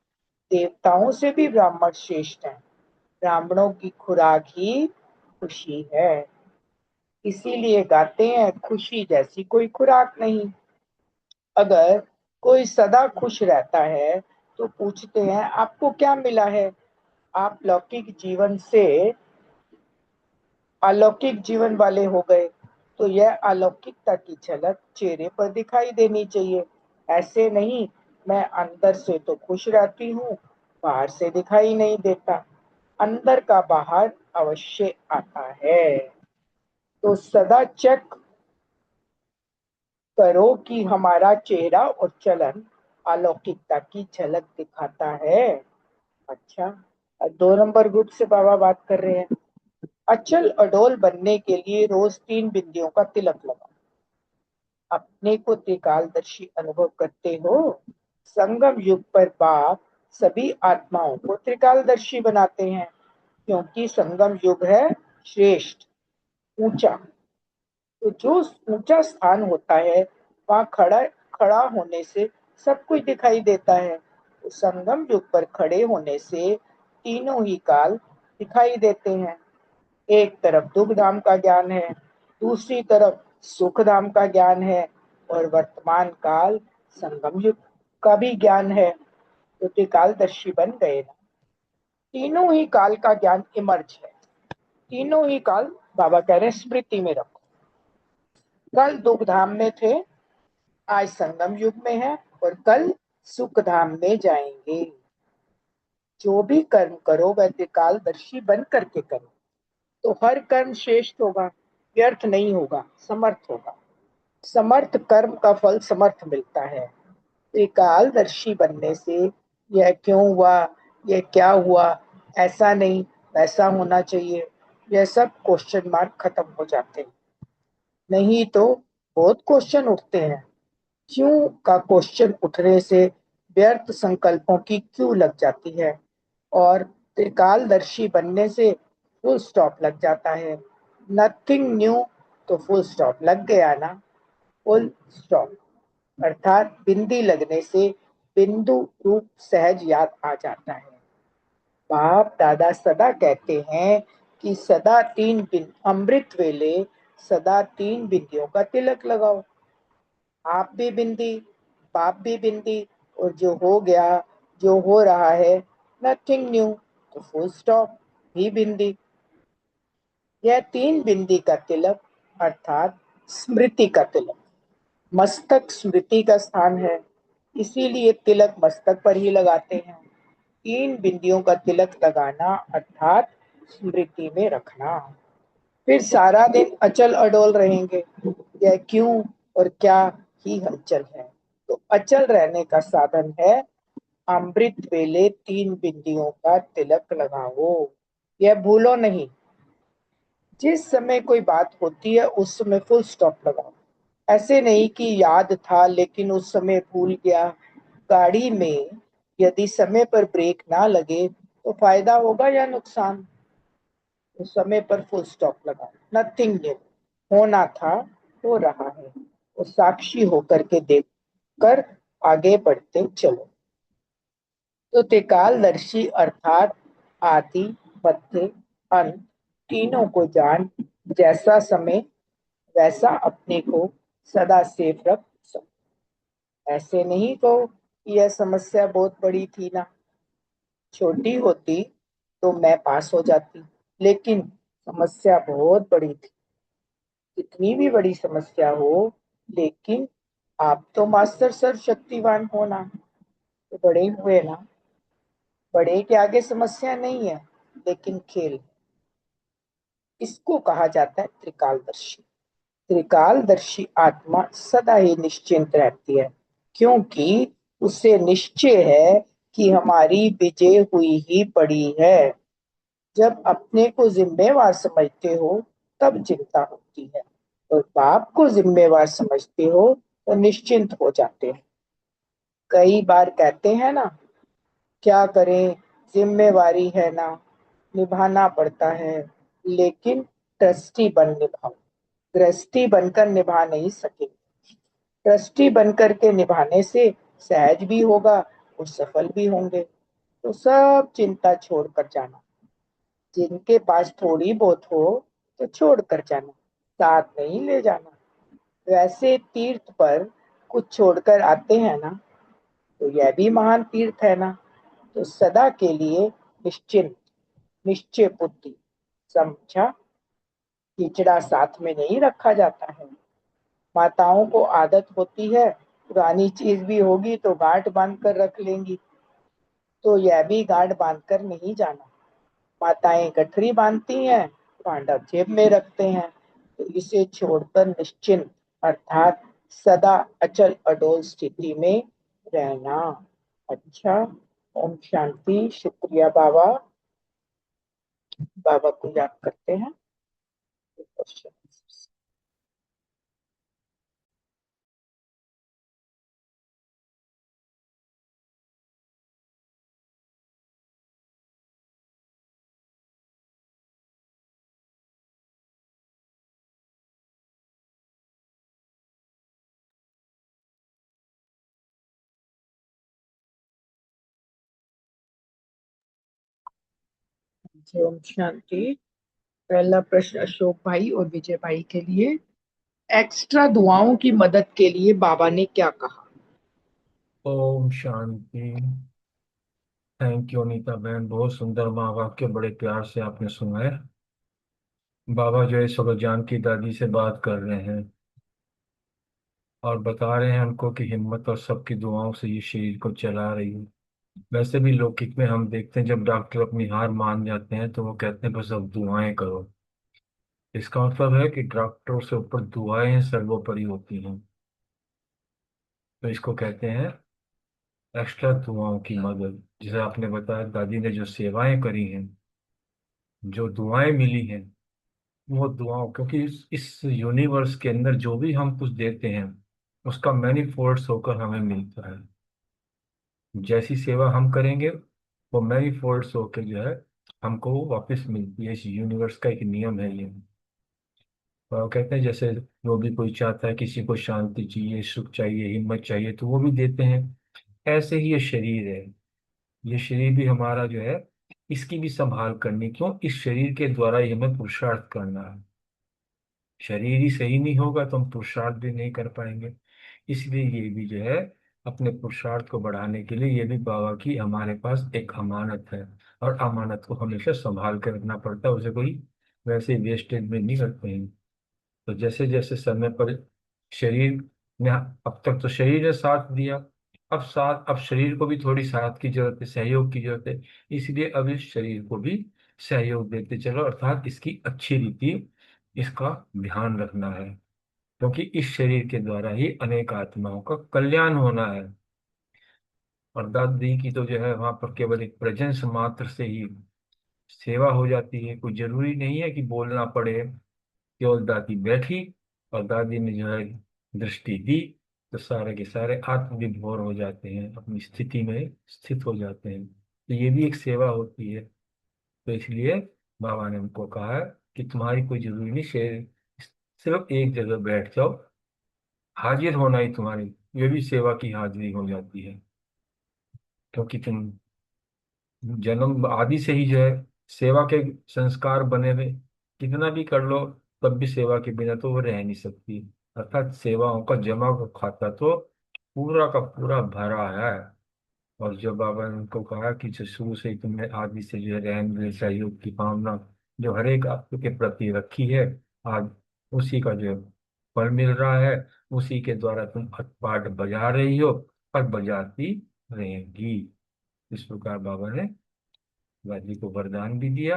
देवताओं से भी ब्राह्मण श्रेष्ठ है। ब्राह्मणों की खुराक ही खुशी है। इसीलिए गाते हैं खुशी जैसी कोई खुराक नहीं। अगर कोई सदा खुश रहता है तो पूछते हैं आपको क्या मिला है? आप लौकिक जीवन से अलौकिक जीवन वाले हो गए, तो यह अलौकिकता की झलक चेहरे पर दिखाई देनी चाहिए। ऐसे नहीं मैं अंदर से तो खुश रहती हूँ, बाहर से दिखाई नहीं देता। अंदर का बाहर अवश्य आता है। तो सदा चेक करो कि हमारा चेहरा और चलन अलौकिकता की झलक दिखाता है। अच्छा, 2 नंबर ग्रुप से बाबा बात कर रहे हैं। अचल अडोल बनने के लिए रोज 3 बिंदियों का तिलक लगाओ। अपने को त्रिकालदर्शी अनुभव करते हो। संगम युग पर बाप सभी आत्माओं को त्रिकालदर्शी बनाते हैं, क्योंकि संगम युग है श्रेष्ठ, ऊंचा। तो जो ऊंचा स्थान होता है वहां खड़ा खड़ा होने से सब कुछ दिखाई देता है। तो संगम युग पर खड़े होने से तीनों ही काल दिखाई देते हैं। एक तरफ दुख धाम का ज्ञान है, दूसरी तरफ सुख धाम का ज्ञान है, और वर्तमान काल संगम युग का भी ज्ञान है। तो त्रिकालदर्शी बन गए ना। तीनों ही काल का ज्ञान इमर्ज है। तीनों ही काल बाबा कह रहे हैं स्मृति में रखो। कल दुख धाम में थे, आज संगम युग में है, और कल सुख धाम में जाएंगे। जो भी कर्म करो वह त्रिकालदर्शी बन करके करो, तो हर कर्म श्रेष्ठ होगा, व्यर्थ नहीं होगा, समर्थ होगा। समर्थ कर्म का फल समर्थ मिलता है। त्रिकालदर्शी बनने से यह क्यों हुआ, यह क्या हुआ, ऐसा नहीं वैसा होना चाहिए, यह सब क्वेश्चन मार्क खत्म हो जाते हैं। नहीं तो बहुत क्वेश्चन उठते हैं। क्यों का क्वेश्चन उठने से व्यर्थ संकल्पों की क्यों लग जाती है, और त्रिकालदर्शी बनने से फुल स्टॉप लग जाता है। नथिंग न्यू, तो फुल स्टॉप लग गया ना। फुल स्टॉप अर्थात बिंदी लगने से बिंदु रूप सहज याद आ जाता है। बाप दादा सदा कहते हैं कि सदा अमृत वेले सदा 3 बिंदियों का तिलक लगाओ। आप भी बिंदी, बाप भी बिंदी, और जो हो गया, जो हो रहा है, नथिंग न्यू, तो फुल स्टॉप भी बिंदी। यह 3 बिंदी का तिलक अर्थात स्मृति का तिलक। मस्तक स्मृति का स्थान है, इसीलिए तिलक मस्तक पर ही लगाते हैं। 3 बिंदियों का तिलक लगाना अर्थात स्मृति में रखना। फिर सारा दिन अचल अडोल रहेंगे। यह क्यों और क्या ही हलचल है, तो अचल रहने का साधन है अमृत वेले 3 बिंदियों का तिलक लगाओ। यह भूलो नहीं। जिस समय कोई बात होती है उस समय फुल स्टॉप लगाओ। ऐसे नहीं कि याद था लेकिन उस समय भूल गया। गाड़ी में यदि समय पर ब्रेक ना लगे तो फायदा होगा या नुकसान। उस समय पर फुल स्टॉप लगाओ। नथिंग न्यू, होना था, हो रहा है, और साक्षी होकर के देख कर आगे बढ़ते चलो। तो त्रिकालदर्शी अर्थात आदि, मध्य, अंत तीनों को जान जैसा समय वैसा अपने को सदा सेफ रख सको। ऐसे नहीं कहो कि यह समस्या बहुत बड़ी थी ना, छोटी होती तो मैं पास हो जाती, लेकिन समस्या बहुत बड़ी थी। कितनी भी बड़ी समस्या हो, लेकिन आप तो मास्टर सर्वशक्तिवान हो ना, तो बड़े हुए ना। बड़े के आगे समस्या नहीं है, लेकिन खेल। इसको कहा जाता है त्रिकालदर्शी। त्रिकालदर्शी आत्मा सदा ही निश्चिंत रहती है, क्योंकि उसे निश्चय है कि हमारी विजय हुई ही पड़ी है। जब अपने को जिम्मेवार समझते हो तब चिंता होती है, और बाप को जिम्मेवार समझते हो तो निश्चिंत हो जाते हैं। कई बार कहते हैं ना, क्या करें, जिम्मेवारी है ना, निभाना पड़ता है, लेकिन ट्रस्टी बन निभाओ। गृहस्थी बनकर निभा नहीं सके। ट्रस्टी बनकर के निभाने से सहज भी होगा और सफल भी होंगे। तो सब चिंता छोड़कर जाना। जिनके पास थोड़ी बहुत हो तो छोड़ कर जाना, साथ नहीं ले जाना। वैसे तीर्थ पर कुछ छोड़कर आते हैं ना, तो यह भी महान तीर्थ है ना। तो सदा के लिए निश्चिंत, निश्चय बुद्धि, समझा। खिचड़ा साथ में नहीं रखा जाता है। माताओं को आदत होती है, पुरानी चीज भी होगी तो गांठ बांध कर रख लेंगी, तो यह भी गांठ बांध कर नहीं जाना। माताएं गठरी बांधती हैं, पांडव जेब में रखते हैं। तो इसे छोड़कर निश्चिंत अर्थात सदा अचल अडोल स्थिति में रहना। अच्छा, ओम शांति। शुक्रिया बाबा। बाबा को याद करते हैं। ओम शांति। पहला प्रश्न अशोक भाई और विजय भाई के लिए। एक्स्ट्रा दुआओं की मदद के लिए बाबा ने क्या कहा? ओम शांति। थैंक यू अनीता बहन, बहुत सुंदर माँ वाक्य बड़े प्यार से आपने सुनाए। बाबा जो है सरोजान की दादी से बात कर रहे हैं और बता रहे हैं उनको कि हिम्मत और सबकी दुआओं से ये शरीर को चला रही है। वैसे भी लौकिक में हम देखते हैं जब डॉक्टर अपनी हार मान जाते हैं तो वो कहते हैं बस अब दुआएं करो। इसका मतलब है कि डॉक्टरों से ऊपर दुआएं सर्वोपरि होती हैं। तो इसको कहते हैं एक्स्ट्रा दुआओं की मदद, जैसे आपने बताया दादी ने जो सेवाएं करी हैं, जो दुआएं मिली हैं, वो दुआओं, क्योंकि इस यूनिवर्स के अंदर जो भी हम कुछ देते हैं उसका मैनीफोल्ड्स होकर हमें मिलता है। जैसी सेवा हम करेंगे वो मैनीफोल्ड्स होकर जो है हमको वो वापस मिलती है। इस यूनिवर्स का एक नियम है ये। और कहते हैं जैसे जो भी कोई चाहता है, किसी को शांति चाहिए, सुख चाहिए, हिम्मत चाहिए, तो वो भी देते हैं। ऐसे ही ये शरीर है, ये शरीर भी हमारा जो है, इसकी भी संभाल करनी। क्यों? इस शरीर के द्वारा ही हमें पुरुषार्थ करना है। शरीर ही सही नहीं होगा तो हम पुरुषार्थ भी नहीं कर पाएंगे। इसलिए ये भी जो है, अपने पुरुषार्थ को बढ़ाने के लिए ये भी बाबा की हमारे पास एक अमानत है। और अमानत को हमेशा संभाल कर रखना पड़ता है, उसे कोई वैसे वेस्टेज में नहीं करते हैं। तो जैसे जैसे समय पर शरीर ने, अब तक तो शरीर ने साथ दिया, अब शरीर को भी थोड़ी साथ की जरूरत है, सहयोग की जरूरत है। इसलिए अब इस शरीर को भी सहयोग देते चलो, अर्थात इसकी अच्छी रीति, इसका ध्यान रखना है। क्योंकि इस शरीर के द्वारा ही अनेक आत्माओं का कल्याण होना है। और दादी की तो जो है वहां पर केवल एक प्रेजेंस मात्र से ही सेवा हो जाती है। कोई जरूरी नहीं है कि बोलना पड़े। केवल दादी बैठी और दादी ने जो है दृष्टि दी, तो सारे के सारे आत्मविभोर हो जाते हैं, अपनी स्थिति में स्थित हो जाते हैं। तो ये भी एक सेवा होती है। तो इसलिए बाबा ने उनको कहा है कि तुम्हारी कोई जरूरी नहीं, शेर सिर्फ एक जगह बैठ जाओ, हाजिर होना ही तुम्हारी, ये भी सेवा की हाजिरी हो जाती है। क्योंकि तुम जन्म आदि से ही जो है सेवा के संस्कार बने हुए, कितना भी कर लो तब भी सेवा के बिना तो वो रह नहीं सकती। अर्थात सेवाओं का जमा का खाता तो पूरा का पूरा भरा है। और जो बाबा ने उनको कहा कि जो शुरू से ही तुमने आदि से जो है रहम दिल सहयोग की भावना जो हर एक आपके प्रति रखी है, आज उसी का जो है फल मिल रहा है। उसी के द्वारा तुम पाठ बजा रही हो और बजाती रहेगी। इस प्रकार बाबा ने दादी को वरदान भी दिया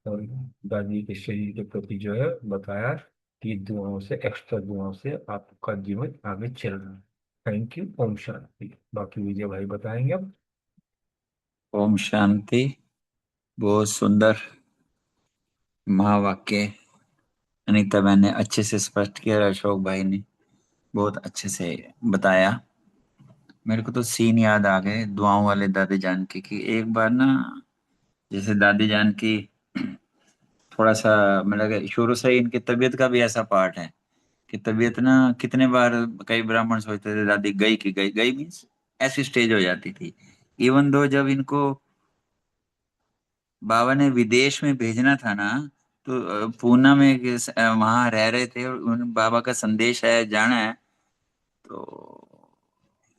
और दादी के शरीर के प्रति जो है बताया कि दुआओं से, एक्स्ट्रा दुआओं से आपका जीवन आगे चल रहा है। Thank you. ओम शांति। बाकी विजय भाई बताएंगे अब। ओम शांति। बहुत सुंदर महावाक्य अनीता बहन ने अच्छे से स्पष्ट किया और अशोक भाई ने बहुत अच्छे से बताया। मेरे को तो सीन याद आ गए दुआओं वाले दादी जान की, कि एक बार ना, जैसे दादी जान की थोड़ा सा, मतलब कि शुरू से ही इनकी तबीयत का भी ऐसा पार्ट है कि तबीयत ना, कितने बार कई ब्राह्मण सोचते थे दादी गई कि गई, गई मीन्स ऐसी स्टेज हो जाती थी। इवन दो जब इनको बाबा ने विदेश में भेजना था ना, तो पूना में वहां रह रहे थे और उन बाबा का संदेश है, जाना है, तो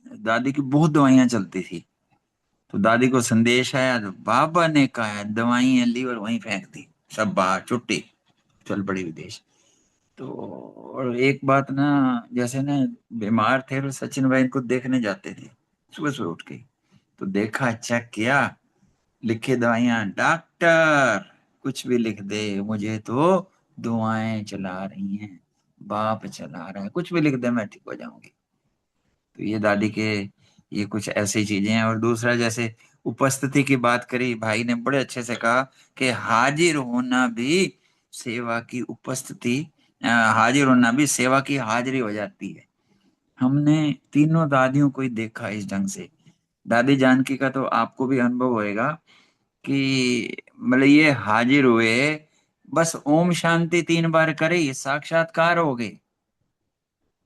दादी की बहुत दवाइयां चलती थी। तो दादी को संदेश आया तो बाबा ने कहा दवाइयां ली और वहीं फेंक दी, सब बाहर, छुट्टी, चल पड़ी विदेश। तो और एक बात ना, जैसे ना बीमार थे और सचिन भाई इनको देखने जाते थे सुबह सुबह उठ के, तो देखा, चेक किया, लिखे दवाइयां, डॉक्टर कुछ भी लिख दे, मुझे तो दुआएं चला रही हैं, बाप चला रहा है, कुछ भी लिख दे मैं ठीक हो जाऊंगी। तो ये दादी के ये कुछ ऐसी चीजें हैं। और दूसरा, जैसे उपस्थिति की बात करी, भाई ने बड़े अच्छे से कहा कि हाजिर होना भी सेवा की उपस्थिति, हाजिर होना भी सेवा की हाजिरी हो जाती है। हमने तीनों दादियों को ही देखा इस ढंग से। दादी जानकी का तो आपको भी अनुभव होएगा कि मतलब ये हाजिर हुए, बस ओम शांति 3 बार करे, ये साक्षात्कार हो गए,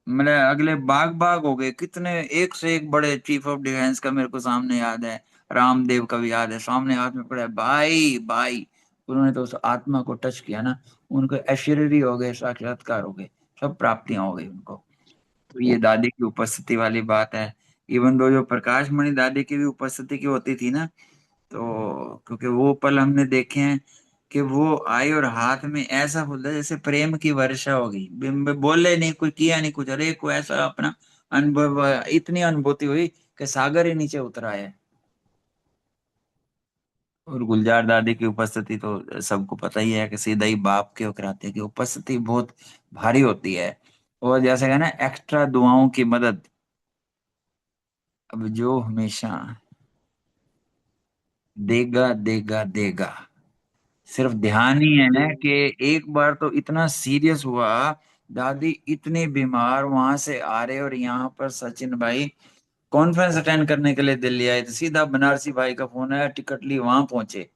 मतलब अगले बाग बाग हो गए। कितने एक से एक बड़े चीफ ऑफ डिफेंस का मेरे को सामने याद है, रामदेव का भी याद है, सामने हाथ में पड़ा है, भाई भाई, उन्होंने तो उस आत्मा को टच किया ना, उनको ऐश्वर्य हो गए, साक्षात्कार हो गए, सब प्राप्तियां हो गई उनको। तो ये दादी की उपस्थिति वाली बात है। इवन दो जो प्रकाश मणि दादी की भी उपस्थिति की होती थी ना, तो क्योंकि वो पल हमने देखे हैं कि वो आई और हाथ में ऐसा फूल था जैसे प्रेम की वर्षा हो गई, बोले नहीं, कुछ किया नहीं, कुछ, अरे को ऐसा अपना अनुभव, इतनी अनुभूति हुई कि सागर ही नीचे उतरा है। और गुलजार दादी की उपस्थिति तो सबको पता ही है कि सीधा ही बाप के कराते की उपस्थिति बहुत भारी होती है। और जैसे कहना एक्स्ट्रा दुआओं की मदद, अब जो हमेशा देगा देगा देगा, सिर्फ ध्यान ही है कि एक बार तो इतना सीरियस हुआ, दादी इतनी बीमार, वहां से आ रहे और यहाँ पर सचिन भाई कॉन्फ्रेंस अटेंड करने के लिए दिल्ली आए, तो सीधा बनारसी भाई का फोन आया, टिकट ली, वहां पहुंचे,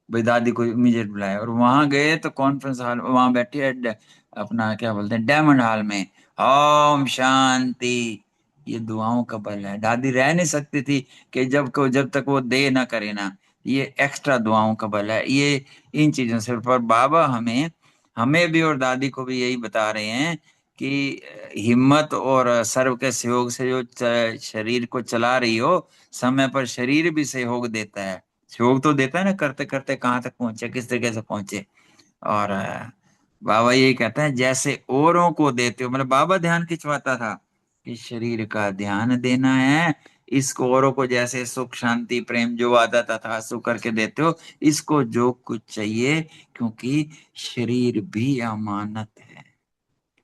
भाई दादी को इमीडिएट बुलाया, और वहां गए तो कॉन्फ्रेंस हॉल, वहां बैठे हैं अपना क्या बोलते हैं, डायमंड हॉल में। ओम शांति। ये दुआओं का बल है, दादी रह नहीं सकती थी कि जब तक वो दे ना करे ना, ये एक्स्ट्रा दुआओं का बल है, ये इन चीजों से। पर बाबा हमें हमें भी और दादी को भी यही बता रहे हैं कि हिम्मत और सर्व के सहयोग से जो शरीर को चला रही हो, समय पर शरीर भी सहयोग देता है, सहयोग तो देता है ना, करते करते कहाँ तक पहुंचे, किस तरीके से पहुंचे। और बाबा ये कहते हैं जैसे औरों को देते हो, मतलब बाबा ध्यान खिंचवाता था कि शरीर का ध्यान देना है, इसको औरों को जैसे सुख शांति प्रेम जो आता था सुख करके देते हो, इसको जो कुछ चाहिए, क्योंकि शरीर भी अमानत है।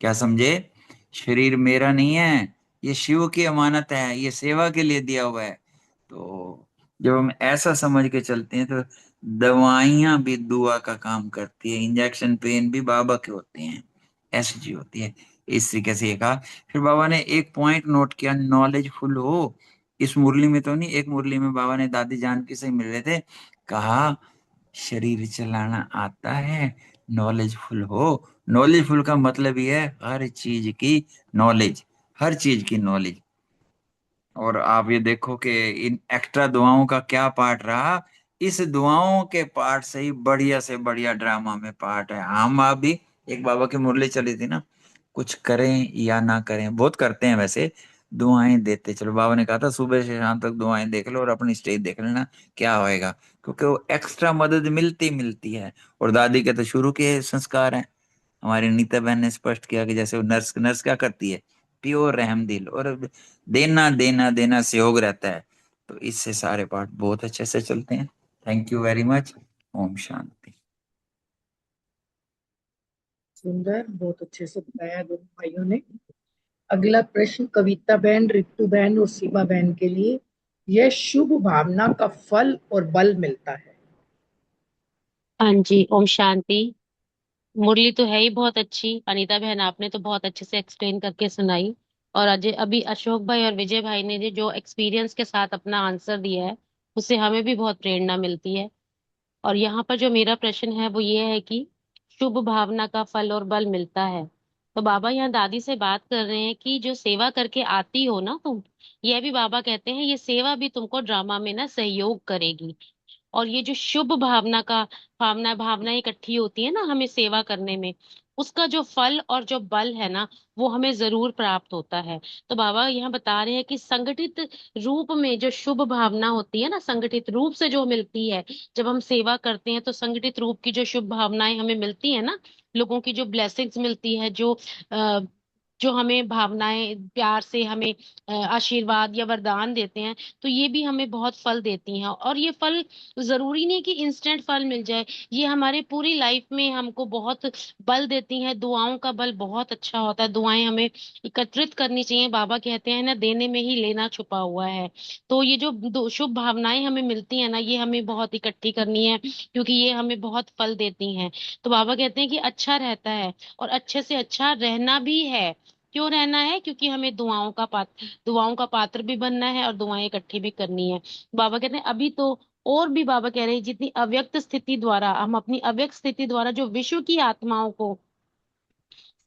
क्या समझे? शरीर मेरा नहीं है, ये शिव की अमानत है, ये सेवा के लिए दिया हुआ है। तो जब हम ऐसा समझ के चलते हैं तो दवाइयां भी दुआ का काम करती है, इंजेक्शन पेन भी बाबा के होते हैं, ऐसी चीज होती है। इस तरीके से ये कहा। फिर बाबा ने एक पॉइंट नोट किया, नॉलेजफुल हो। इस मुरली में तो नहीं, एक मुरली में बाबा ने दादी जानकी से मिल रहे थे, कहा शरीर चलाना आता है, नॉलेजफुल हो। नॉलेजफुल का मतलब ये है हर चीज की नॉलेज, हर चीज की नॉलेज। और आप ये देखो कि इन एक्स्ट्रा दुआओं का क्या पार्ट रहा, इस दुआओं के पार्ट से ही बढ़िया से बढ़िया ड्रामा में पार्ट है। हम आप भी, एक बाबा की मुरली चली थी ना, कुछ करें या ना करें, बहुत करते हैं वैसे, दुआएं देते चलो। बाबा ने कहा था सुबह से शाम तक दुआएं देख लो और अपनी स्टेज देख लेना क्या होएगा, क्योंकि वो एक्स्ट्रा मदद मिलती मिलती है। और दादी के तो शुरू के संस्कार हैं। हमारी नीता बहन ने स्पष्ट किया कि जैसे वो नर्स नर्स क्या करती है, प्योर रहम दिल, और देना देना देना सहयोग रहता है। तो इससे सारे पार्ट बहुत अच्छे से चलते हैं। Thank you very much. ओम शांति। सुंदर, बहुत अच्छे से बताया दोनों भाइयों ने। अगला प्रश्न कविता बहन, रितु बहन और सीमा बहन के लिए। यह शुभ भावना का फल और बल मिलता है। हाँ जी, ओम शांति। मुरली तो है ही बहुत अच्छी, अनीता बहन आपने तो बहुत अच्छे से एक्सप्लेन करके सुनाई। और अजय अभी अशोक भाई और विजय भाई ने जो एक्सपीरियंस के साथ अपना आंसर दिया है, उससे हमें भी बहुत प्रेरणा मिलती है। और यहाँ पर जो मेरा प्रश्न है वो ये है कि शुभ भावना का फल और बल मिलता है। तो बाबा यहाँ दादी से बात कर रहे हैं कि जो सेवा करके आती हो ना तुम, यह भी बाबा कहते हैं ये सेवा भी तुमको ड्रामा में ना सहयोग करेगी। और ये जो शुभ भावना का भावना इकट्ठी होती है ना हमें सेवा करने में, उसका जो फल और जो बल है ना, वो हमें जरूर प्राप्त होता है। तो बाबा यहाँ बता रहे हैं कि संगठित रूप में जो शुभ भावना होती है ना, संगठित रूप से जो मिलती है, जब हम सेवा करते हैं तो संगठित रूप की जो शुभ भावनाएं हमें मिलती है ना, लोगों की जो ब्लेसिंग्स मिलती है, अ, जो हमें भावनाएं प्यार से हमें आशीर्वाद या वरदान देते हैं, तो ये भी हमें बहुत फल देती हैं। और ये फल जरूरी नहीं कि इंस्टेंट फल मिल जाए, ये हमारे पूरी लाइफ में हमको बहुत बल देती हैं। दुआओं का बल बहुत अच्छा होता है, दुआएं हमें एकत्रित करनी चाहिए। बाबा कहते हैं ना, देने में ही लेना छुपा हुआ है। तो ये जो शुभ भावनाएं हमें मिलती हैं ना, ये हमें बहुत इकट्ठी करनी है, क्योंकि ये हमें बहुत फल देती हैं। तो बाबा कहते हैं कि अच्छा रहता है और अच्छे से अच्छा रहना भी है। क्यों रहना है? क्योंकि हमें दुआओं का पात्र भी बनना है और दुआएं इकट्ठी भी करनी है। बाबा कहते हैं अभी तो, और भी बाबा कह रहे हैं जितनी अव्यक्त स्थिति द्वारा हम अपनी अव्यक्त स्थिति द्वारा जो विश्व की आत्माओं को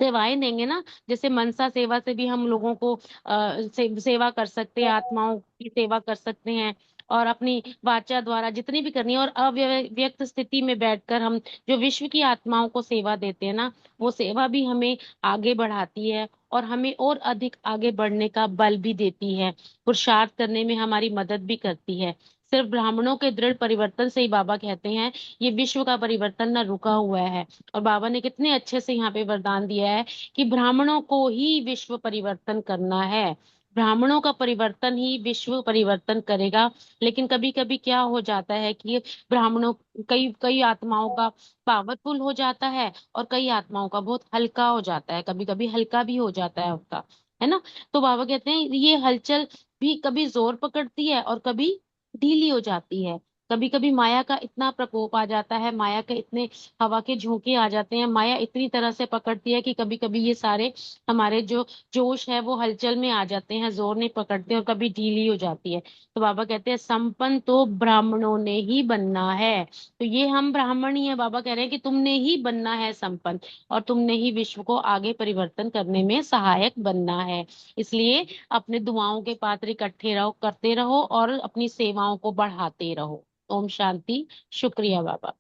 सेवाएं देंगे ना, जैसे मनसा सेवा से भी हम लोगों को सेवा कर सकते हैं, आत्माओं की सेवा कर सकते हैं। और अपनी वाचा द्वारा जितनी भी करनी है, और अव्यक्त स्थिति में बैठकर हम जो विश्व की आत्माओं को सेवा देते हैं ना, वो सेवा भी हमें आगे बढ़ाती है और हमें और अधिक आगे बढ़ने का बल भी देती है, पुरुषार्थ करने में हमारी मदद भी करती है। सिर्फ ब्राह्मणों के दृढ़ परिवर्तन से ही बाबा कहते हैं ये विश्व का परिवर्तन ना रुका हुआ है। और बाबा ने कितने अच्छे से यहाँ पे वरदान दिया है कि ब्राह्मणों को ही विश्व परिवर्तन करना है, ब्राह्मणों का परिवर्तन ही विश्व परिवर्तन करेगा। लेकिन कभी कभी क्या हो जाता है कि ब्राह्मणों, कई कई आत्माओं का पावरफुल हो जाता है और कई आत्माओं का बहुत हल्का हो जाता है, कभी कभी हल्का भी हो जाता है उनका, है ना। तो बाबा कहते हैं ये हलचल भी कभी जोर पकड़ती है और कभी ढीली हो जाती है। कभी कभी माया का इतना प्रकोप आ जाता है, माया के इतने हवा के झोंके आ जाते हैं, माया इतनी तरह से पकड़ती है कि कभी कभी ये सारे हमारे जो जोश है वो हलचल में आ जाते हैं, जोर नहीं पकड़ते, और कभी ढीली हो जाती है। तो बाबा कहते हैं संपन्न तो ब्राह्मणों ने ही बनना है। तो ये हम ब्राह्मण ही है, बाबा कह रहे हैं कि तुमने ही बनना है संपन्न, और तुमने ही विश्व को आगे परिवर्तन करने में सहायक बनना है। इसलिए अपने दुआओं के पात्र इकट्ठे रहो, करते रहो और अपनी सेवाओं को बढ़ाते रहो। ओम शांति। शुक्रिया बाबा।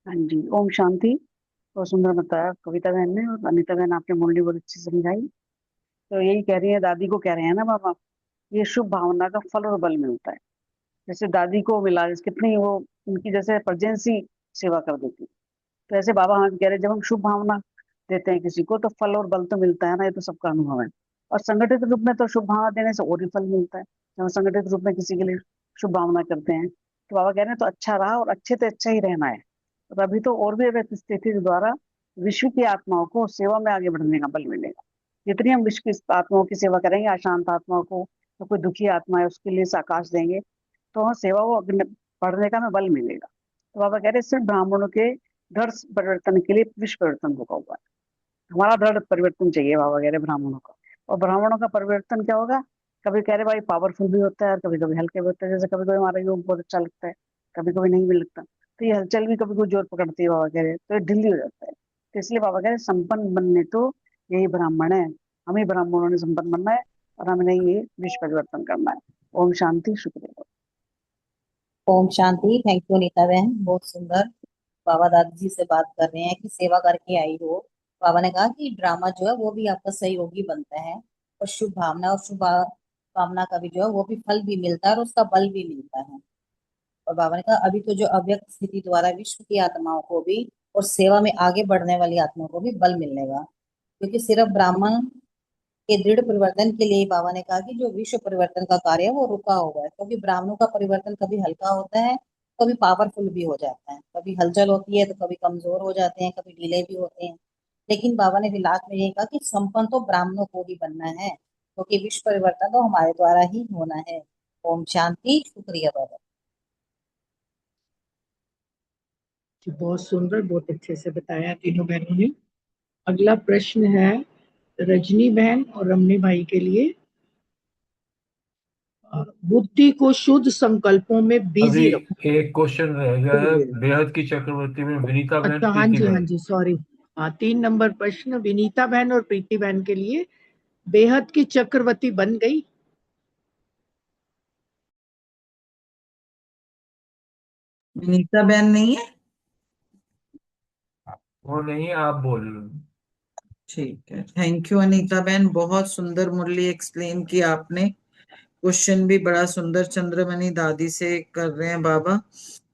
हाँ जी, ओम शांति। बहुत सुंदर बताया कविता बहन ने, और अनिता बहन आपने मुरली बहुत अच्छी समझाई। तो यही कह रही है, दादी को कह रहे हैं ना बाबा, ये शुभ भावना का फल और बल मिलता है। जैसे दादी को मिला, कितनी वो उनकी जैसे प्रजेंसी सेवा कर देती। तो ऐसे बाबा हम कह रहे हैं, जब हम शुभ भावना देते हैं किसी को तो फल और बल तो मिलता है ना, ये तो सबका अनुभव है। और संगठित रूप में तो शुभ भावना देने से और भी फल मिलता है। जब हम संगठित रूप में किसी के लिए शुभ भावना करते हैं तो बाबा कह रहे हैं तो अच्छा रहा, और अच्छे से अच्छा ही रहना है। और अभी तो और भी अव्यक्त स्थिति के द्वारा विश्व की आत्माओं को सेवा में आगे बढ़ने का बल मिलेगा। जितनी हम विश्व की आत्माओं की सेवा करेंगे, अशांत आत्माओं को, तो कोई दुखी आत्मा है उसके लिए साकाश देंगे, तो वहाँ सेवा को बढ़ने का हमें बल मिलेगा। तो बाबा कह रहे हैं सिर्फ ब्राह्मणों के दृढ़ परिवर्तन के लिए विश्व परिवर्तन रुका हुआ है। हमारा दृढ़ परिवर्तन चाहिए, बाबा कह रहे ब्राह्मणों का। और ब्राह्मणों का परिवर्तन क्या होगा? कभी कह रहे भाई पावरफुल भी होता है और कभी कभी हल्के भी होते हैं। जैसे कभी कभी हमारा योग बहुत अच्छा लगता है, कभी कभी नहीं भी लगता, तो ये हलचल भी कभी कोई जोर पकड़ती है, बाबा कह रहे तो ये ढिल्ली हो जाता है। तो इसलिए बाबा कह रहे संपन्न बनने तो यही ब्राह्मण है, हम ही ब्राह्मणों ने संपन्न बनना है, और हमें ये विश्व परिवर्तन करना है। ओम शांति। शुक्रिया। ओम शांति। थैंक यू नीता बहन, बहुत सुंदर। बाबा दादी जी से बात कर रहे हैं कि सेवा करके आई हो। बाबा ने कहा कि ड्रामा जो है वो भी आपका सहयोगी बनता है, और शुभ भावना और शुभ कामना का भी जो है वो भी फल भी मिलता है और उसका बल भी मिलता है। और बाबा ने कहा अभी तो जो अव्यक्त स्थिति द्वारा विश्व की आत्माओं को भी और सेवा में आगे बढ़ने वाली आत्माओं को भी बल मिलेगा, क्योंकि सिर्फ ब्राह्मण के दृढ़ परिवर्तन के लिए ही बाबा ने कहा कि जो विश्व परिवर्तन का कार्य है वो रुका हुआ है। क्योंकि ब्राह्मणों का परिवर्तन कभी हल्का होता है, कभी पावरफुल भी हो जाता है, कभी हलचल होती है तो कभी कमजोर हो जाते हैं, कभी ढीले भी होते हैं। लेकिन बाबा ने विलास में ये कहा कि संपन्न तो ब्राह्मणों को ही बनना है, क्योंकि विश्व परिवर्तन तो हमारे द्वारा ही होना है। ओम शांति। शुक्रिया बाबा। जी, बहुत सुंदर, बहुत अच्छे से बताया तीनों बहनों ने। अगला प्रश्न है रजनी बहन और रमनी भाई के लिए। बुद्धि को शुद्ध संकल्पों में अभी बिजी रखो। एक क्वेश्चन रह गया है, बेहद की चक्रवर्ती में विनीता बहन, अच्छा, हाँ प्रीति जी, हाँ बहन। जी, सॉरी। हाँ, 3 नंबर प्रश्न विनीता बहन और प्रीति बहन के लिए। बेहद की चक्रवर्ती बन गई? विनीता बहन नहीं है? वो नहीं, आप बोल रहे हो। ठीक है, थैंक यू अनीता बहन, बहुत सुंदर मुरली एक्सप्लेन की आपने। क्वेश्चन भी बड़ा सुंदर चंद्रमणि दादी से कर रहे हैं बाबा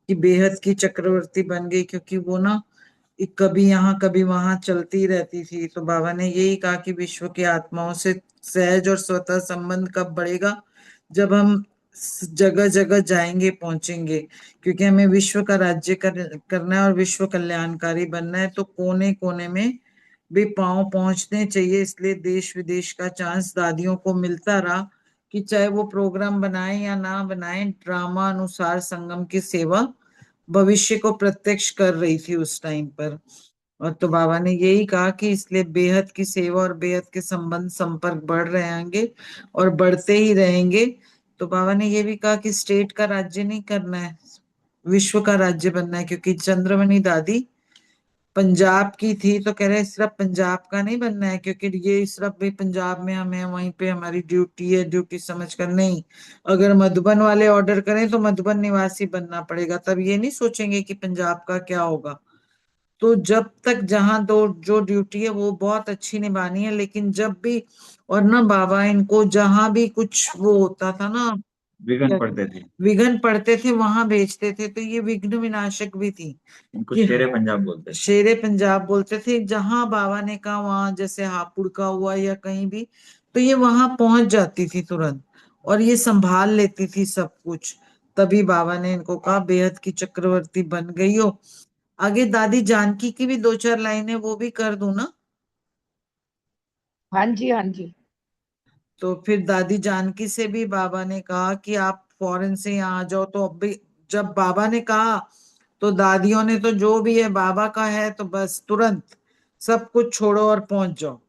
कि बेहद की चक्रवर्ती बन गई, क्योंकि वो ना कभी यहाँ कभी वहां चलती रहती थी। तो बाबा ने यही कहा कि विश्व की आत्माओं से सहज और स्वतः संबंध कब बढ़ेगा? जब हम जगह जगह जाएंगे, पहुंचेंगे, क्योंकि हमें विश्व का राज्य करना है और विश्व कल्याणकारी बनना है। तो कोने कोने में भी पांव पहुंचने चाहिए। इसलिए देश विदेश का चांस दादियों को मिलता रहा कि चाहे वो प्रोग्राम बनाए या ना बनाए, ड्रामा अनुसार संगम की सेवा भविष्य को प्रत्यक्ष कर रही थी उस टाइम पर। और तो बाबा ने यही कहा कि इसलिए बेहद की सेवा और बेहद के संबंध संपर्क बढ़ रहेंगे और बढ़ते ही रहेंगे। तो बाबा ने ये भी कहा कि स्टेट का राज्य नहीं करना है, विश्व का राज्य बनना है। क्योंकि चंद्रमणि दादी पंजाब की थी, तो कह रहे सिर्फ पंजाब का नहीं बनना है, क्योंकि ये सिर्फ भी पंजाब में हमें वहीं पे हमारी ड्यूटी है, ड्यूटी समझ कर नहीं। अगर मधुबन वाले ऑर्डर करें तो मधुबन निवासी बनना पड़ेगा, तब ये नहीं सोचेंगे कि पंजाब का क्या होगा। तो जब तक जहां दो जो ड्यूटी है वो बहुत अच्छी निभानी है। लेकिन जब भी, और ना बाबा इनको जहां भी कुछ वो होता था ना, विघन पढ़ते थे, विघन पड़ते थे, वहां भेजते थे। तो ये विघ्न विनाशक भी थी इनको कि शेरे पंजाब बोलते थे। शेरे पंजाब बोलते थे। जहां बाबा ने कहा वहां, जैसे हापुड़ का हुआ या कहीं भी, तो ये वहां पहुंच जाती थी तुरंत, और ये संभाल लेती थी सब कुछ। तभी बाबा ने इनको कहा बेहद की चक्रवर्ती बन गई हो। आगे दादी जानकी की भी 2-4 लाइनें वो भी कर दूं ना? हाँ जी, हाँ जी। तो फिर दादी जानकी से भी बाबा ने कहा कि आप फौरन से यहाँ आ जाओ। तो अभी जब बाबा ने कहा तो दादियों ने तो जो भी है बाबा का है तो बस तुरंत सब कुछ छोड़ो और पहुंच जाओ,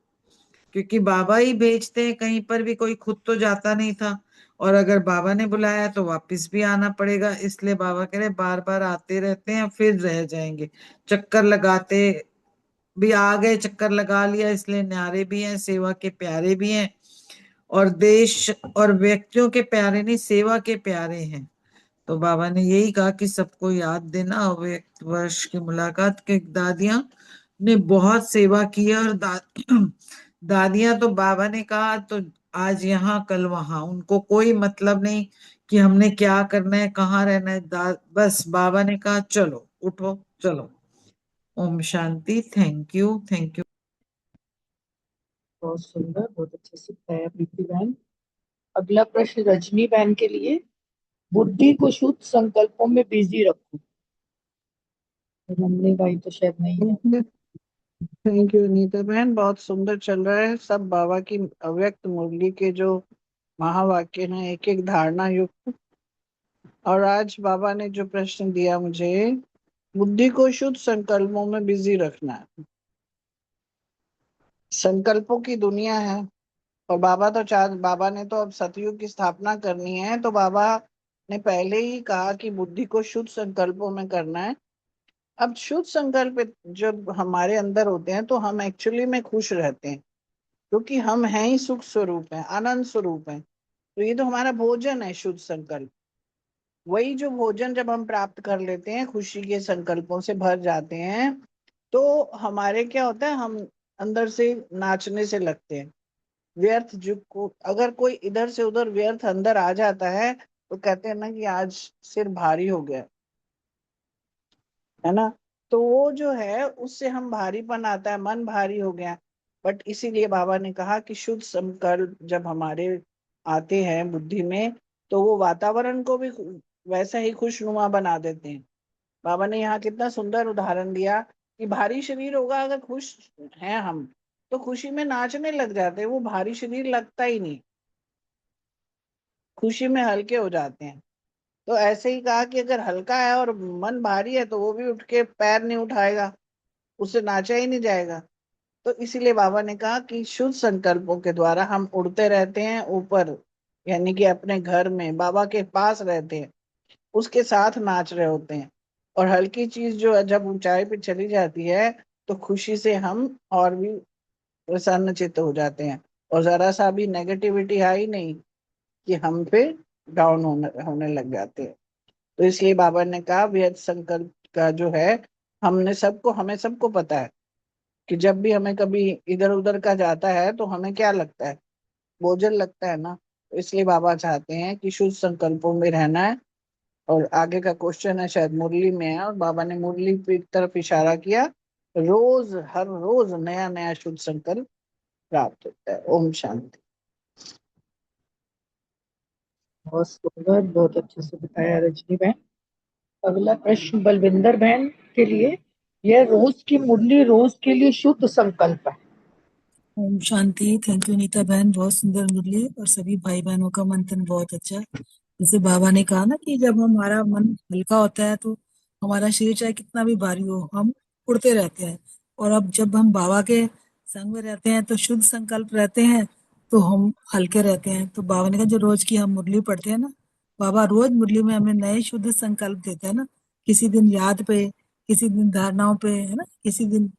क्योंकि बाबा ही भेजते हैं कहीं पर भी, कोई खुद तो जाता नहीं था। और अगर बाबा ने बुलाया तो वापस भी आना पड़ेगा, इसलिए बाबा कह रहे बार बार आते रहते हैं फिर रह जाएंगे। चक्कर लगाते भी आ गए, चक्कर लगा लिया, इसलिए न्यारे भी हैं, सेवा के प्यारे भी हैं, और देश और व्यक्तियों के प्यारे नहीं, सेवा के प्यारे हैं। तो बाबा ने यही कहा कि सबको याद देना। अव्यक्त वर्ष की मुलाकात के दादियां ने बहुत सेवा की है, और दादियां तो बाबा ने कहा तो आज यहाँ कल वहां, उनको कोई मतलब नहीं कि हमने क्या करना है, कहाँ रहना है। बस बाबा ने कहा चलो उठो चलो। ओम शांति। Thank you, thank you. बहुत सुंदर, बहुत अच्छे से बताया प्रीति बहन। अगला प्रश्न रजनी बहन के लिए। बुद्धि को शुद्ध संकल्पों में बिजी रखो। रमनी भाई तो शायद नहीं है। थैंक यू नीता बहन, बहुत सुंदर चल रहा है सब बाबा की अव्यक्त मुरली के जो महावाक्य हैं, एक एक धारणा युक्त। और आज बाबा ने जो प्रश्न दिया मुझे, बुद्धि को शुद्ध संकल्पों में बिजी रखना है। संकल्पों की दुनिया है, और बाबा ने तो अब सतयुग की स्थापना करनी है, तो बाबा ने पहले ही कहा कि बुद्धि को शुद्ध संकल्पों में करना है। अब शुद्ध संकल्प जब हमारे अंदर होते हैं तो हम एक्चुअली में खुश रहते हैं, क्योंकि हम हैं ही सुख स्वरूप हैं, आनंद स्वरूप हैं। तो ये तो हमारा भोजन है शुद्ध संकल्प। वही जो भोजन जब हम प्राप्त कर लेते हैं, खुशी के संकल्पों से भर जाते हैं, तो हमारे क्या होता है, हम अंदर से नाचने से लगते हैं। व्यर्थ जो को अगर कोई इधर से उधर व्यर्थ अंदर आ जाता है तो कहते हैं ना कि आज सिर भारी हो गया, है ना। तो वो जो है उससे हम भारीपन आता है, मन भारी हो गया। बट इसीलिए बाबा ने कहा कि शुद्ध संकल्प जब हमारे आते हैं बुद्धि में, तो वो वातावरण को भी वैसा ही खुशनुमा बना देते हैं। बाबा ने यहाँ कितना सुंदर उदाहरण दिया कि भारी शरीर होगा, अगर खुश हैं हम तो खुशी में नाचने लग जाते हैं, वो भारी शरीर लगता ही नहीं, खुशी में हल्के हो जाते हैं। तो ऐसे ही कहा कि अगर हल्का है और मन भारी है तो वो भी उठ के पैर नहीं उठाएगा, उससे नाचा ही नहीं जाएगा। तो इसीलिए बाबा ने कहा कि शुद्ध संकल्पों के द्वारा हम उड़ते रहते हैं ऊपर, यानी कि अपने घर में बाबा के पास रहते हैं, उसके साथ नाच रहे होते हैं। और हल्की चीज जो है जब ऊंचाई पे चली जाती है तो खुशी से हम और भी प्रसन्न चित्त हो जाते हैं, और जरा सा भी नेगेटिविटी आई नहीं कि हम पे डाउन होने लग जाते हैं। तो इसलिए बाबा ने कहा व्यर्थ संकल्प का जो है, हमें सबको पता है कि जब भी हमें कभी इधर उधर का जाता है तो हमें क्या लगता है, बोझल लगता है ना। तो इसलिए बाबा चाहते हैं कि शुद्ध संकल्पों में रहना है। और आगे का क्वेश्चन है शायद मुरली में है, और बाबा ने मुरली की तरफ इशारा किया। रोज हर रोज नया नया शुद्ध संकल्प प्राप्त होता है। ओम शांति। बहुत सुंदर, बहुत अच्छे से बताया रजनी बहन। अगला प्रश्न बलविंदर बहन के लिए। यह रोज की मुरली रोज के लिए शुद्ध संकल्प है। ओम शांति। थैंक यू नीता बहन, बहुत सुंदर मुरली, और सभी भाई बहनों का मंथन बहुत अच्छा। जैसे बाबा ने कहा ना कि जब हमारा मन हल्का होता है तो हमारा शरीर चाहे कितना भी भारी हो, हम उड़ते रहते हैं। और अब जब हम बाबा के संग में रहते हैं तो शुद्ध संकल्प रहते हैं, तो हम हल्के रहते हैं। तो बाबा ने कहा जो रोज की हम मुरली पढ़ते हैं ना, बाबा रोज मुरली में हमें नए शुद्ध संकल्प देते हैं ना। किसी दिन याद पे, किसी दिन धारणाओं पे, है ना, किसी दिन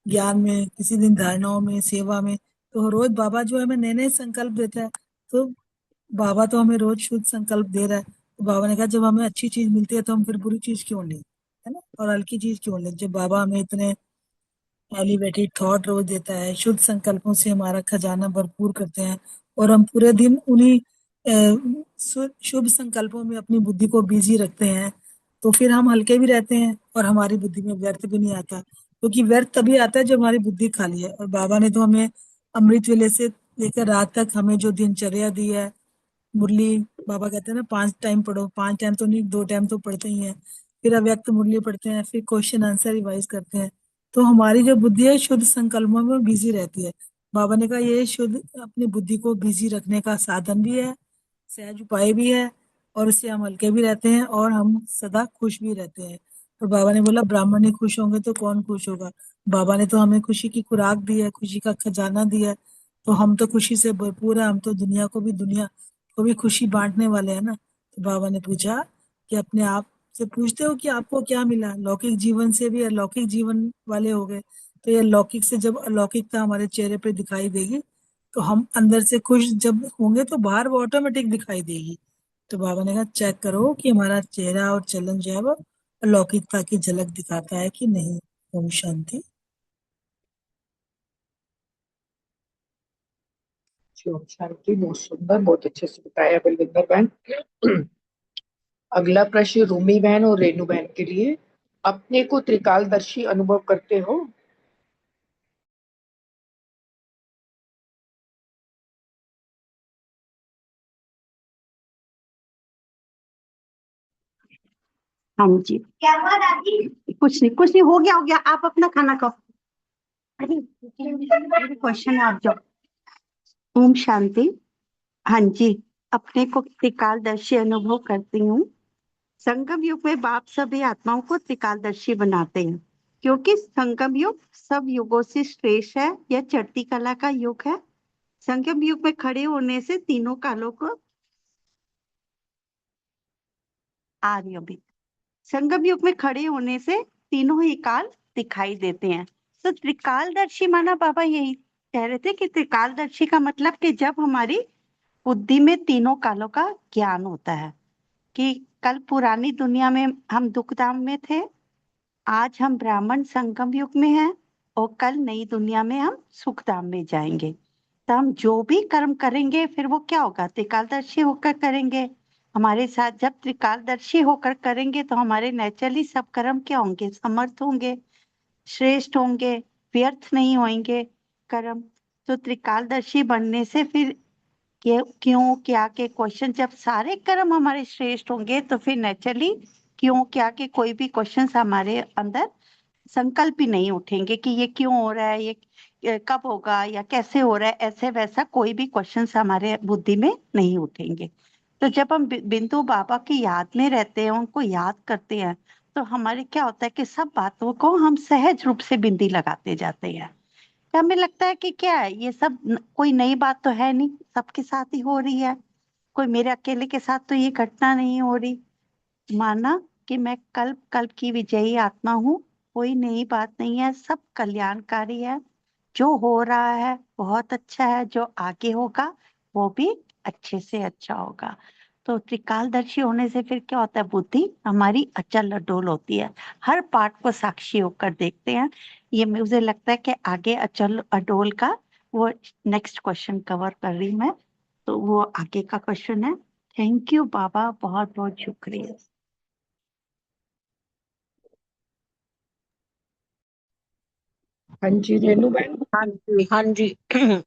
ज्ञान में, किसी दिन धारणाओं में, सेवा में। तो रोज बाबा जो हमें नए नए संकल्प देता है। तो बाबा तो हमें रोज शुद्ध संकल्प दे रहा है। तो बाबा ने कहा जब हमें अच्छी चीज मिलती है तो हम फिर बुरी चीज क्यों लें, है ना, और हल्की चीज क्यों लें। जब बाबा हमें इतने एलिवेटेड थॉट रोज देता है, शुद्ध संकल्पों से हमारा खजाना भरपूर करते हैं, और हम पूरे दिन उन्हीं शुभ संकल्पों में अपनी बुद्धि को बिजी रखते हैं, तो फिर हम हल्के भी रहते हैं और हमारी बुद्धि में व्यर्थ भी नहीं आता। क्योंकि व्यर्थ तभी आता है जब हमारी बुद्धि खाली है। और बाबा ने तो हमें अमृत वेले से लेकर रात तक हमें जो दिनचर्या दी है, मुरली बाबा कहते हैं ना 5 टाइम पढ़ो, 5 टाइम तो नहीं 2 टाइम तो पढ़ते ही हैं। फिर अव्यक्त मुरली पढ़ते हैं, फिर क्वेश्चन आंसर रिवाइज करते हैं। तो हमारी जो बुद्धि है शुद्ध संकल्पों में बिजी रहती है। बाबा ने कहा ये शुद्ध अपनी बुद्धि को बिजी रखने का साधन भी है, सहज उपाय भी है, और उससे हम हल्के भी रहते हैं और हम सदा खुश भी रहते हैं। तो बाबा ने बोला ब्राह्मण ही खुश होंगे तो कौन खुश होगा। बाबा ने तो हमें खुशी की खुराक दी है, खुशी का खजाना दिया है, तो हम तो खुशी से भरपूर है। हम तो दुनिया को भी खुशी बांटने वाले हैं ना। तो बाबा ने पूछा कि अपने आप से पूछते हो कि आपको क्या मिला, लौकिक जीवन से भी अलौकिक जीवन वाले हो गए। तो ये लौकिक से जब अलौकिकता हमारे चेहरे पे दिखाई देगी तो हम अंदर से खुश जब होंगे तो बाहर वो ऑटोमेटिक दिखाई देगी। तो बाबा ने कहा चेक करो कि हमारा चेहरा और चलन जो है वो अलौकिकता की झलक दिखाता है कि नहीं। ओम शांति। जी, ओम शांति। बहुत सुंदर, बहुत अच्छे से बताया बलविंदर बहन। अगला प्रश्न रूमी बहन और रेनू बहन के लिए। अपने को त्रिकालदर्शी अनुभव करते हो? हाँ जी। क्या हुआ दादी? कुछ नहीं, हो गया, आप अपना खाना खाओ। अरे क्वेश्चन है, आप जाओ। ओम शांति। हाँ जी, अपने को त्रिकालदर्शी अनुभव करती हूँ। संगम युग में बाप सभी आत्माओं को त्रिकालदर्शी बनाते हैं, क्योंकि संगम युग सब युगों से श्रेष्ठ है। यह चढ़ती कला का युग है। संगम युग में खड़े होने से तीनों कालों को अभी संगम युग में खड़े होने से तीनों ही काल दिखाई देते हैं। तो त्रिकालदर्शी माना बाबा यही कह रहे थे कि त्रिकालदर्शी का मतलब कि जब हमारी बुद्धि में तीनों कालों का ज्ञान होता है, कि कल पुरानी दुनिया में हम दुखधाम में थे, आज हम ब्राह्मण संगम युग में हैं, और कल नई दुनिया में हम सुखधाम में जाएंगे। तो हम जो भी कर्म करेंगे फिर वो क्या होगा, त्रिकालदर्शी होकर करेंगे। हमारे साथ जब त्रिकालदर्शी होकर करेंगे तो हमारे नेचुरली सब कर्म क्या होंगे, समर्थ होंगे, श्रेष्ठ होंगे, व्यर्थ नहीं होंगे कर्म। तो त्रिकालदर्शी बनने से फिर क्यों क्या के क्वेश्चन, जब सारे कर्म हमारे श्रेष्ठ होंगे तो फिर नेचुरली क्यों क्या के कोई भी क्वेश्चन हमारे अंदर संकल्प ही नहीं उठेंगे कि ये क्यों हो रहा है, ये कब होगा या कैसे हो रहा है, ऐसे वैसा कोई भी क्वेश्चन हमारे बुद्धि में नहीं उठेंगे। तो जब हम बिंदु बाबा की याद में रहते हैं, उनको याद करते हैं, तो हमारे क्या होता है कि सब बातों को हम सहज रूप से बिंदी लगाते जाते हैं। तो हमें लगता है कि क्या है ये सब, कोई नई बात तो है नहीं, सबके साथ ही हो रही है, कोई मेरे अकेले के साथ तो ये घटना नहीं हो रही। माना कि मैं कल्प कल्प की विजयी आत्मा हूँ, कोई नई बात नहीं है, सब कल्याणकारी है। जो हो रहा है बहुत अच्छा है, जो आगे होगा वो भी अच्छे से अच्छा होगा। तो त्रिकालदर्शी होने से फिर क्या होता है, बुद्धि हमारी अचल अडोल होती है, हर पार्ट को साक्षी होकर देखते हैं। ये मुझे लगता है कि आगे अचल अडोल का वो नेक्स्ट क्वेश्चन कवर कर रही मैं, तो वो आगे का क्वेश्चन है। थैंक यू बाबा, बहुत बहुत शुक्रिया। हाँ जी रेनू बहन। हाँ जी, हाँ जी।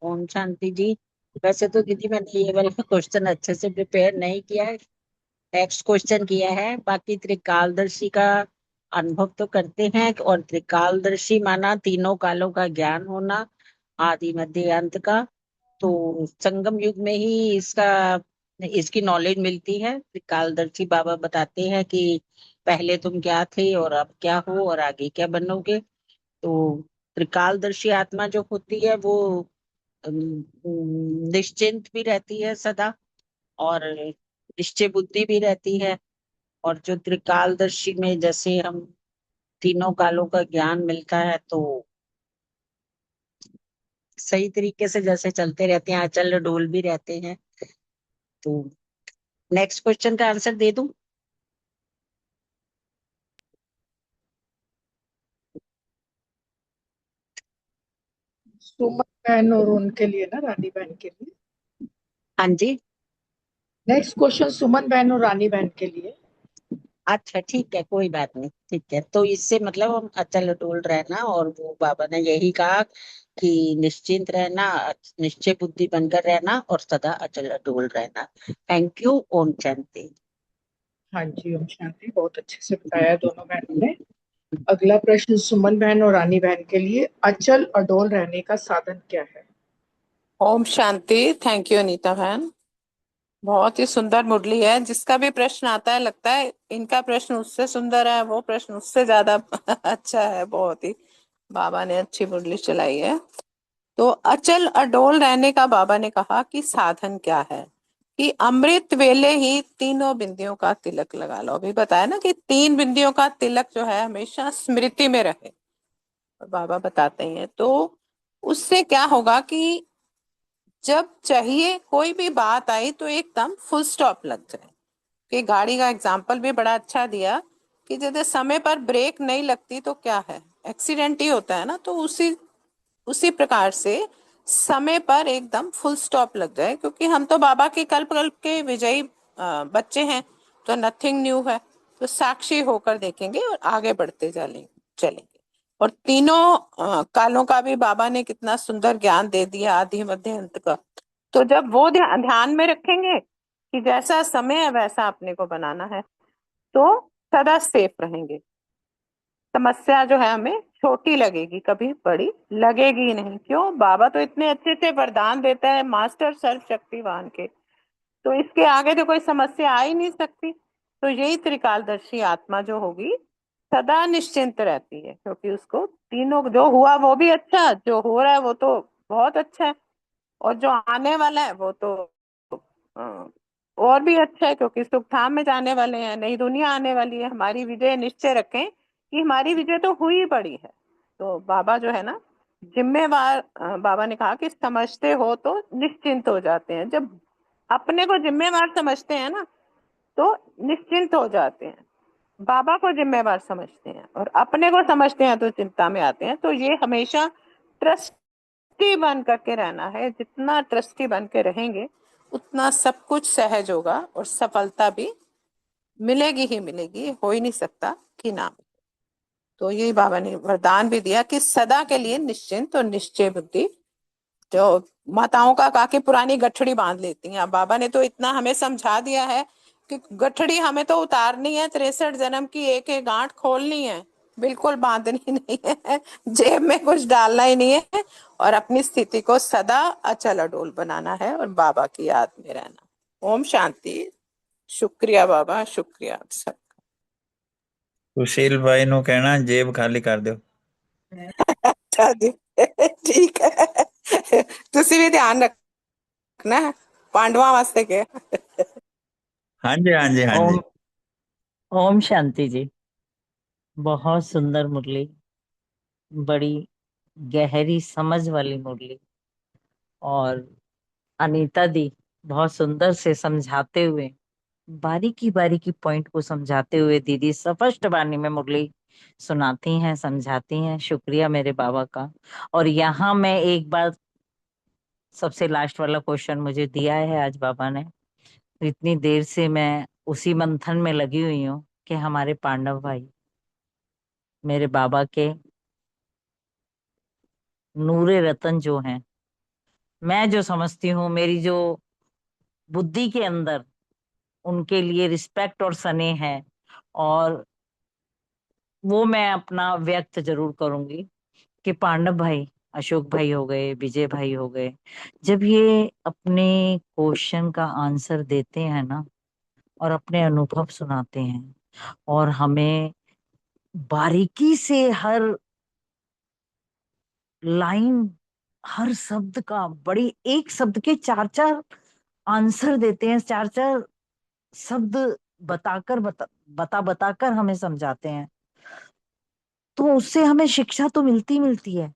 ओम शांति जी। वैसे तो दीदी मैंने ये वाला क्वेश्चन अच्छे से प्रिपेयर नहीं किया है, नेक्स्ट क्वेश्चन किया है। बाकी त्रिकालदर्शी का अनुभव तो करते हैं, और त्रिकालदर्शी माना तीनों कालों का ज्ञान होना, आदि मध्य अंत का। तो संगम युग में ही इसकी नॉलेज मिलती है। त्रिकालदर्शी बाबा बताते हैं कि पहले तुम क्या थे और अब क्या हो और आगे क्या बनोगे। तो त्रिकालदर्शी आत्मा जो होती है वो निश्चिंत भी रहती है सदा, और निश्चय बुद्धि भी रहती है। और जो त्रिकालदर्शी में जैसे हम तीनों कालों का ज्ञान मिलता है, तो सही तरीके से जैसे चलते रहते हैं, अचल डोल भी रहते हैं। तो नेक्स्ट क्वेश्चन का आंसर दे दूं? सुमन बहन और उनके लिए ना, रानी बहन के लिए। हाँ जी। नेक्स्ट क्वेश्चन सुमन बहन और रानी बहन के लिए। अच्छा ठीक है, कोई बात नहीं, ठीक है। तो इससे मतलब हम अचल अटूल रहना, और वो बाबा ने यही कहा कि निश्चिंत रहना, निश्चय बुद्धि बनकर रहना, और सदा अचल अटूल रहना। Thank you. ओम शांति। हाँ जी, ओम शांति। बहुत अच्छे से बताया दोनों बहनों ने। अगला प्रश्न सुमन बहन और रानी बहन के लिए। अचल अडोल रहने का साधन क्या है? ओम शांति। थैंक यू अनीता बहन, बहुत ही सुंदर मुरली है। जिसका भी प्रश्न आता है लगता है इनका प्रश्न उससे सुंदर है, वो प्रश्न उससे ज्यादा अच्छा है। बहुत ही बाबा ने अच्छी मुरली चलाई है। तो अचल अडोल रहने का बाबा ने कहा कि साधन क्या है, कि अमृत वेले ही तीनों बिंदियों का तिलक लगा लो। अभी बताया ना कि 3 बिंदियों का तिलक जो है हमेशा स्मृति में रहे, और बाबा बताते हैं। तो उससे क्या होगा कि जब चाहिए कोई भी बात आई तो एकदम फुल स्टॉप लग जाए। कि गाड़ी का एग्जाम्पल भी बड़ा अच्छा दिया कि जैसे समय पर ब्रेक नहीं लगती तो क्या है, एक्सीडेंट ही होता है ना। तो उसी उसी प्रकार से समय पर एकदम फुल स्टॉप लग जाए, क्योंकि हम तो बाबा के कल्प कल्प के विजयी बच्चे हैं। तो नथिंग न्यू है, तो साक्षी होकर देखेंगे और आगे बढ़ते चलेंगे। और तीनों कालों का भी बाबा ने कितना सुंदर ज्ञान दे दिया, आदि मध्य अंत का। तो जब वो ध्यान में रखेंगे कि जैसा समय है वैसा अपने को बनाना है, तो सदा सेफ रहेंगे। समस्या जो है हमें छोटी लगेगी, कभी बड़ी लगेगी ही नहीं। क्यों? बाबा तो इतने अच्छे से वरदान देता है, मास्टर सर्वशक्तिवान के। तो इसके आगे तो कोई समस्या आ ही नहीं सकती। तो यही त्रिकालदर्शी आत्मा जो होगी सदा निश्चिंत रहती है, क्योंकि उसको तीनों जो हुआ वो भी अच्छा, जो हो रहा है वो तो बहुत अच्छा है, और जो आने वाला है वो तो हाँ, और भी अच्छा है, क्योंकि सुखधाम में जाने वाले हैं, नई दुनिया आने वाली है। हमारी विजय निश्चय रखें कि हमारी विजय तो हुई पड़ी है। तो बाबा जो है ना जिम्मेवार, बाबा ने कहा कि समझते हो तो निश्चिंत हो जाते हैं। जब अपने को जिम्मेवार समझते हैं ना तो निश्चिंत हो जाते हैं। बाबा को जिम्मेवार समझते हैं और अपने को समझते हैं तो चिंता में आते हैं। तो ये हमेशा ट्रस्टी बन करके रहना है। जितना ट्रस्टी बन के रहेंगे उतना सब कुछ सहज होगा, और सफलता भी मिलेगी ही मिलेगी, हो ही नहीं सकता कि ना मिले। तो यही बाबा ने वरदान भी दिया कि सदा के लिए निश्चिंत और निश्चय बुद्धि। जो माताओं का कहा कि पुरानी गठड़ी बांध लेती हैं, अब बाबा ने तो इतना हमें समझा दिया है कि गठड़ी हमें तो उतारनी है, 63 जन्म की एक एक गांठ खोलनी है, बिल्कुल बांधनी नहीं है, जेब में कुछ डालना ही नहीं है, और अपनी स्थिति को सदा अचल अडोल बनाना है और बाबा की याद में रहना। ओम शांति। शुक्रिया बाबा, शुक्रिया आप सब। सुशील भाई नु कहना जेब खाली कर दो। अच्छा जी ठीक है, तुसी भी ध्यान रखना है पांडवा वास्ते के। हाँ जी, हाँ जी, हाँ जी। ओम ओम शांति जी। बहुत सुंदर मुरली, बड़ी गहरी समझ वाली मुरली। और अनीता दी बहुत सुंदर से समझाते हुए, बारीकी बारीकी पॉइंट को समझाते हुए दीदी स्पष्ट वाणी में मुरली सुनाती हैं, समझाती हैं। शुक्रिया मेरे बाबा का। और यहाँ मैं एक बार, सबसे लास्ट वाला क्वेश्चन मुझे दिया है आज बाबा ने, तो इतनी देर से मैं उसी मंथन में लगी हुई हूँ कि हमारे पांडव भाई मेरे बाबा के नूरे रतन जो हैं, मैं जो समझती हूँ, मेरी जो बुद्धि के अंदर उनके लिए रिस्पेक्ट और स्नेह है, और वो मैं अपना व्यक्त जरूर करूंगी कि पांडव भाई, अशोक भाई हो गए, विजय भाई हो गए, जब ये अपने क्वेश्चन का आंसर देते हैं ना और अपने अनुभव सुनाते हैं, और हमें बारीकी से हर लाइन, हर शब्द का, बड़ी एक शब्द के चार चार आंसर देते हैं, चार चार शब्द बताकर बताकर हमें समझाते हैं, तो उससे हमें शिक्षा तो मिलती है,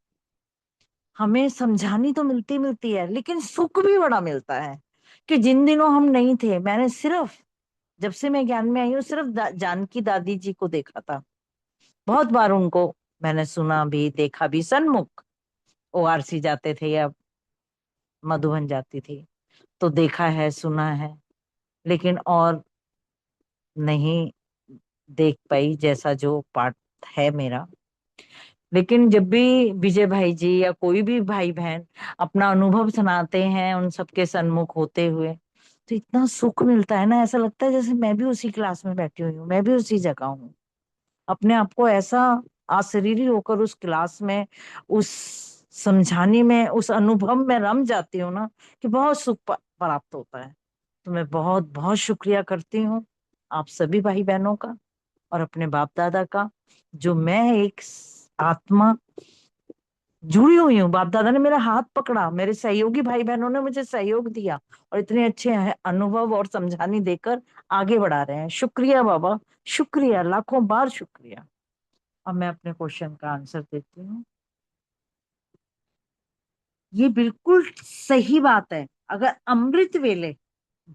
हमें समझानी तो मिलती है, लेकिन सुख भी बड़ा मिलता है। कि जिन दिनों हम नहीं थे, मैंने सिर्फ, जब से मैं ज्ञान में आई हूँ, सिर्फ जानकी दादी जी को देखा था। बहुत बार उनको मैंने सुना भी, देखा भी, सन्मुख ओआरसी जाते थे या मधुबन जाती थी तो देखा है, सुना है, लेकिन और नहीं देख पाई जैसा जो पार्ट है मेरा। लेकिन जब भी विजय भाई जी या कोई भी भाई बहन अपना अनुभव सुनाते हैं उन सबके सन्मुख होते हुए, तो इतना सुख मिलता है ना, ऐसा लगता है जैसे मैं भी उसी क्लास में बैठी हुई हूँ, मैं भी उसी जगह हूँ। अपने आप को ऐसा अशरीरी होकर उस क्लास में, उस समझाने में, उस अनुभव में रम जाती हूँ ना, कि बहुत सुख प्राप्त होता है। तो मैं बहुत बहुत शुक्रिया करती हूँ आप सभी भाई बहनों का और अपने बाप दादा का, जो मैं एक आत्मा जुड़ी हुई हूँ। बाप दादा ने मेरा हाथ पकड़ा, मेरे सहयोगी भाई बहनों ने मुझे सहयोग दिया और इतने अच्छे अनुभव और समझाने देकर आगे बढ़ा रहे हैं। शुक्रिया बाबा, शुक्रिया, लाखों बार शुक्रिया। अब मैं अपने क्वेश्चन का आंसर देती हूँ। ये बिल्कुल सही बात है। अगर अमृत वेले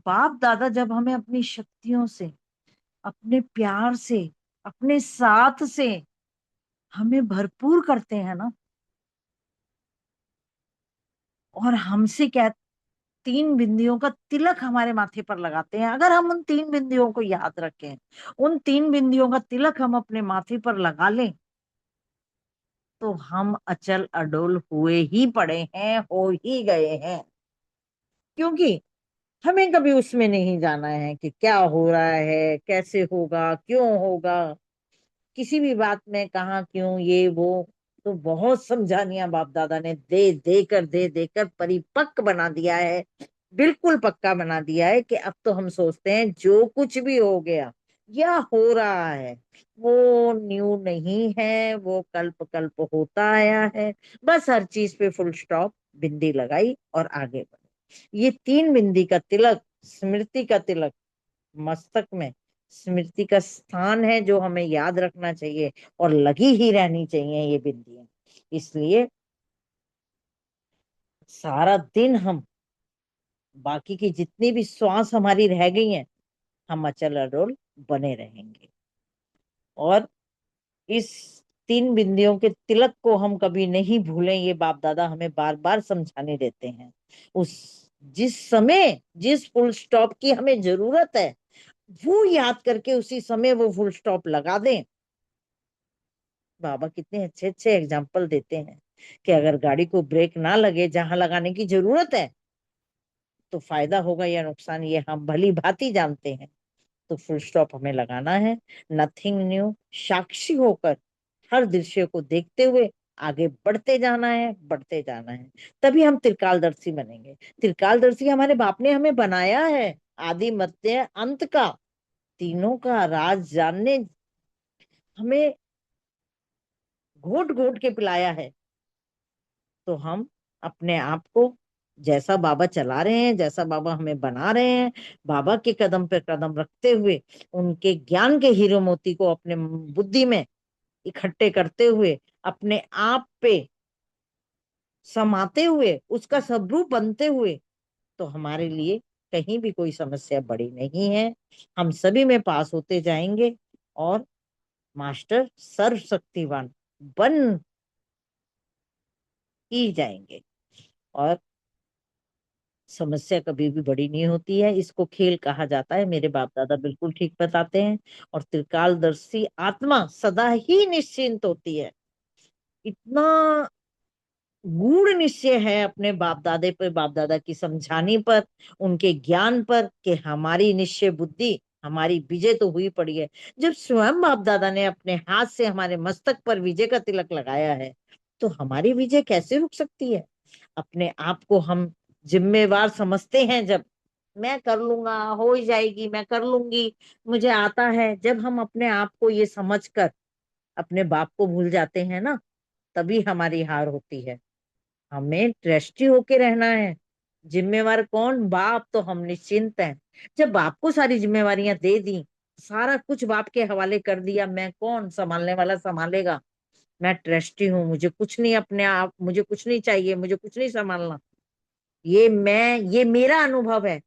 बाप दादा जब हमें अपनी शक्तियों से, अपने प्यार से, अपने साथ से हमें भरपूर करते हैं ना, और हमसे क्या, 3 बिंदियों का तिलक हमारे माथे पर लगाते हैं। अगर हम उन 3 बिंदियों को याद रखें, उन 3 बिंदियों का तिलक हम अपने माथे पर लगा लें, तो हम अचल अडोल हुए ही पड़े हैं, हो ही गए हैं। क्योंकि हमें कभी उसमें नहीं जाना है कि क्या हो रहा है, कैसे होगा, क्यों होगा, किसी भी बात में कहाँ क्यों, ये वो। तो बहुत समझानिया बाप दादा ने दे देकर परिपक्व बना दिया है, बिल्कुल पक्का बना दिया है कि अब तो हम सोचते हैं जो कुछ भी हो गया या हो रहा है वो न्यू नहीं है, वो कल्प कल्प होता आया है। बस हर चीज पे फुल स्टॉप, बिंदी लगाई और आगे बढ़े। ये 3 बिंदी का तिलक, स्मृति का तिलक मस्तक में, स्मृति का स्थान है जो हमें याद रखना चाहिए और लगी ही रहनी चाहिए ये बिंदियां। इसलिए सारा दिन हम, बाकी की जितनी भी श्वास हमारी रह गई हैं, हम अचल अडोल बने रहेंगे। और इस 3 बिंदियों के तिलक को हम कभी नहीं भूलें, ये बाप दादा हमें बार बार समझाने देते हैं। उस जिस समय जिस फुल स्टॉप की हमें जरूरत है, वो याद करके उसी समय वो फुल स्टॉप लगा दें। बाबा कितने अच्छे अच्छे एग्जाम्पल देते हैं कि अगर गाड़ी को ब्रेक ना लगे जहां लगाने की जरूरत है, तो फायदा होगा या नुकसान ये हम भली भांति जानते हैं। तो फुल स्टॉप हमें लगाना है, नथिंग न्यू, साक्षी होकर हर दृश्य को देखते हुए आगे बढ़ते जाना है, बढ़ते जाना है। तभी हम त्रिकालदर्शी बनेंगे। त्रिकालदर्शी हमारे बाप ने हमें बनाया है, आदि मध्य अंत का तीनों का राज जानने हमें घोट घोट के पिलाया है। तो हम अपने आप को जैसा बाबा चला रहे हैं, जैसा बाबा हमें बना रहे हैं, बाबा के कदम पे कदम रखते हुए, उनके ज्ञान के हीरो मोती को अपने बुद्धि में इकट्ठे करते हुए, अपने आप पे समाते हुए, उसका स्वरूप बनते हुए, तो हमारे लिए कहीं भी कोई समस्या बड़ी नहीं है। हम सभी में पास होते जाएंगे और मास्टर सर्वशक्तिवान बन ही जाएंगे। और समस्या कभी भी बड़ी नहीं होती है, इसको खेल कहा जाता है। मेरे बाप दादा बिल्कुल ठीक बताते हैं। और त्रिकालदर्शी आत्मा सदा ही निश्चिंत होती है। इतना गूढ़ निश्चय है अपने बाप दादे पर, बाप दादा की समझाने पर, उनके ज्ञान पर, कि हमारी निश्चय बुद्धि, हमारी विजय तो हुई पड़ी है। जब स्वयं बाप दादा ने अपने हाथ से हमारे मस्तक पर विजय का तिलक लगाया है, तो हमारी विजय कैसे रुक सकती है। अपने आप को हम जिम्मेवार समझते हैं, जब मैं कर लूंगा, हो ही जाएगी, मैं कर लूंगी, मुझे आता है, जब हम अपने आप को ये समझकर अपने बाप को भूल जाते हैं ना, तभी हमारी हार होती है। हमें ट्रस्टी होके रहना है। जिम्मेवार कौन? बाप। तो हम निश्चिंत हैं। जब बाप को सारी जिम्मेवारियां दे दी, सारा कुछ बाप के हवाले कर दिया, मैं कौन, संभालने वाला संभालेगा। मैं ट्रस्टी हूँ, मुझे कुछ नहीं, अपने आप मुझे कुछ नहीं चाहिए, मुझे कुछ नहीं संभालना। ये मेरा अनुभव है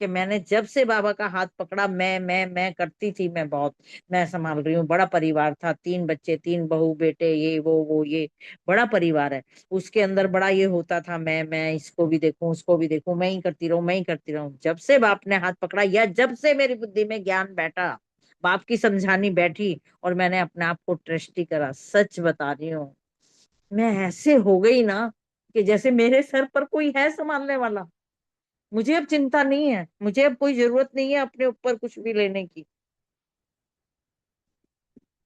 कि मैंने जब से बाबा का हाथ पकड़ा, मैं करती थी, मैं बहुत, मैं संभाल रही हूँ। बड़ा परिवार था, 3 बच्चे, 3 बहू बेटे, ये वो ये बड़ा परिवार है। उसके अंदर बड़ा ये होता था, मैं इसको भी देखूं, उसको भी देखूं, मैं ही करती रहूं, मैं ही करती रहूं। जब से बाप ने हाथ पकड़ा, या जब से मेरी बुद्धि में ज्ञान बैठा, बाप की समझानी बैठी, और मैंने अपने आप को ट्रस्टी करा, सच बता रही हूँ, मैं ऐसे हो गई ना कि जैसे मेरे सर पर कोई है संभालने वाला। मुझे अब चिंता नहीं है, मुझे अब कोई जरूरत नहीं है अपने ऊपर कुछ भी लेने की।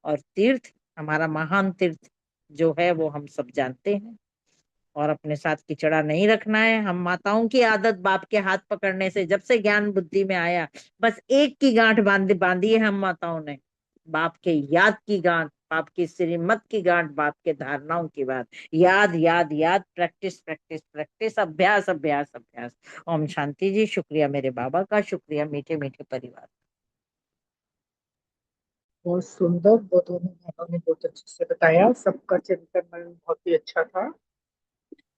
और तीर्थ, हमारा महान तीर्थ जो है वो हम सब जानते हैं। और अपने साथ किचड़ा नहीं रखना है। हम माताओं की आदत बाप के हाथ पकड़ने से जब से ज्ञान बुद्धि में आया, बस एक की गांठ बांधी है हम माताओं ने, बाप के याद की गांठ, बाप की श्रीमत की गांठ, बाप के धारणाओं की बात। याद याद याद, प्रैक्टिस प्रैक्टिस प्रैक्टिस, अभ्यास अभ्यास अभ्यास। ओम शांति जी। शुक्रिया मेरे बाबा का, शुक्रिया मीठे मीठे परिवार। बहुत सुंदर, वो दोनों बहनों ने बहुत अच्छे से बताया। सबका चिंतन मनन बहुत ही अच्छा था।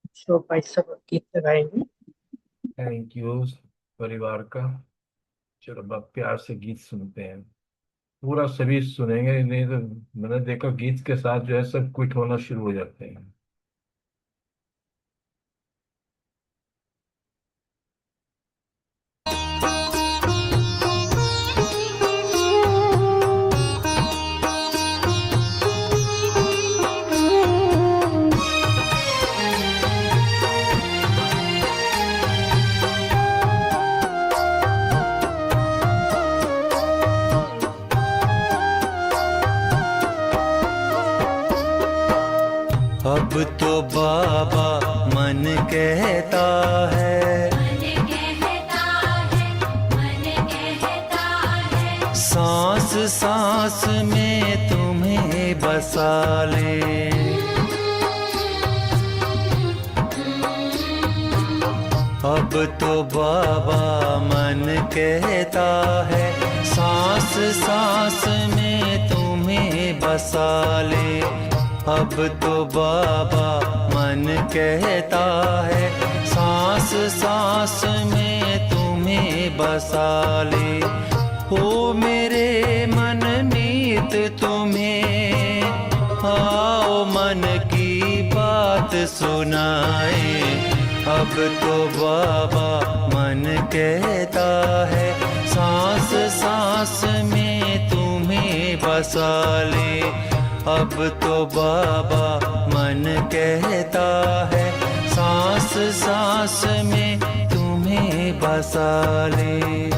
अशोक भाई सब गीत लगाएंगे। थैंक यू परिवार का। चलो अब प्यार से गीत सुनते हैं। पूरा सभी सुनेंगे, नहीं तो मैंने देखा गीत के साथ जो है सब क्विट होना शुरू हो जाते हैं। अब तो बाबा मन कहता है, सांस सांस में तुम्हें बसा ले। अब तो बाबा मन कहता है, सांस सांस में तुम्हें बसा ले। अब तो बाबा मन कहता है, सांस सांस में तुम्हें बसा ले। हो मेरे मन मीत तुम्हें, आओ मन की बात सुनाए। अब तो बाबा मन कहता है, सांस सांस में तुम्हें बसा ले। अब तो बाबा मन कहता है, सांस सांस में तुम्हें बसा ले।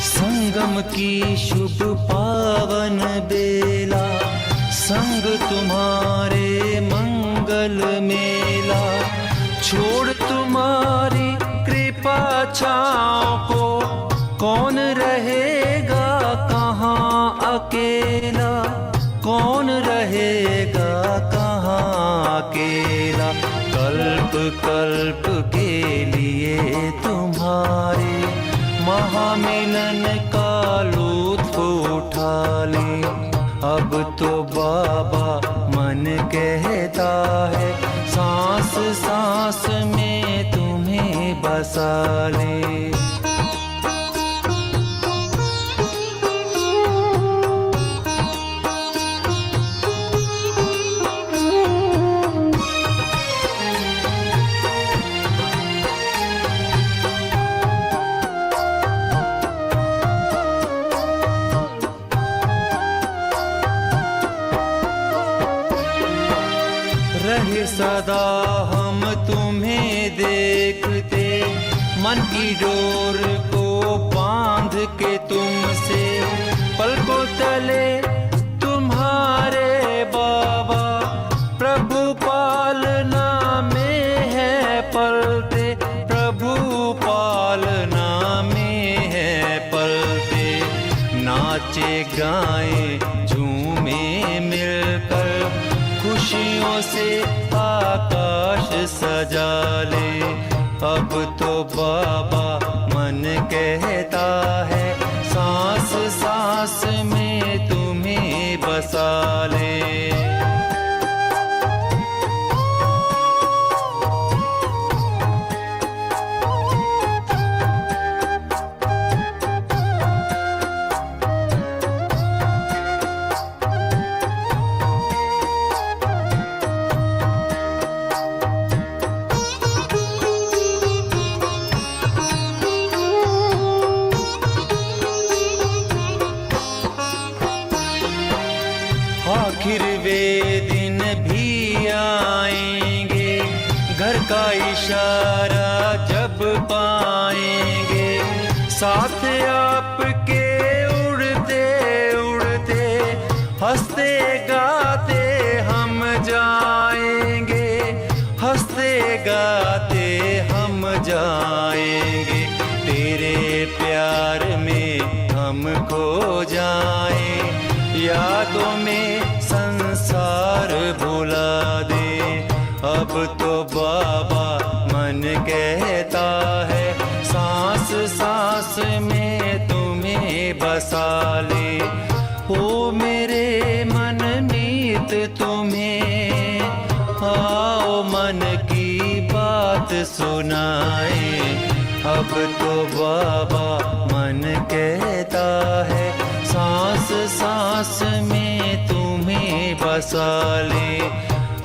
संगम की शुभ पावन बेला, संग तुम्हारे मंगल मेला। छोड़ तुम्हारी कृपा छाँव को, कौन रहेगा कहाँ अकेला, कौन रहेगा कहाँ अकेला। कल्प कल्प के लिए तुम्हारे महामिलन का लुत्फ उठा ले। अब तो बाबा मन कहता है, सांस सांस में तुम्हें बसा ले। रहे सदा हम तुम्हें देखते, मन की डोर को बांध के तुमसे। पलकों तले तुम्हारे बाबा, प्रभु पालना में है पलते, प्रभु पालना में है पलते। नाचे गाए झूमे मिलकर, खुशियों से आकाश सजा ले। अब तो बाबा मन कहता है, सांस सांस में तुम्हें बसा ले। आखिर वे दिन भी आएंगे, घर का इशारा जब पाएंगे, साथ आपके उड़ते उड़ते हंसते गाते हम जाएंगे, हंसते गाते हम जाएंगे, तेरे प्यार में हम खो जाएं, यादों में संसार भुला दे। अब तो बाबा मन कहता है, सांस सांस में तुम्हें बसा ले, ओ मेरे मन मीत तुम्हें आओ मन की बात सुनाए। अब तो बाबा मन कहता है, सांस सांस में तुम्हें बसा ले।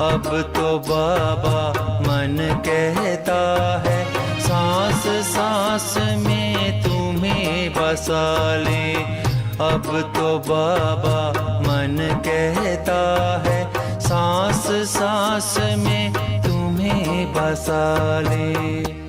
अब तो बाबा मन कहता है, सांस सांस में तुम्हें बसा ले। अब तो बाबा मन कहता है, सांस सांस में तुम्हें बसा ले।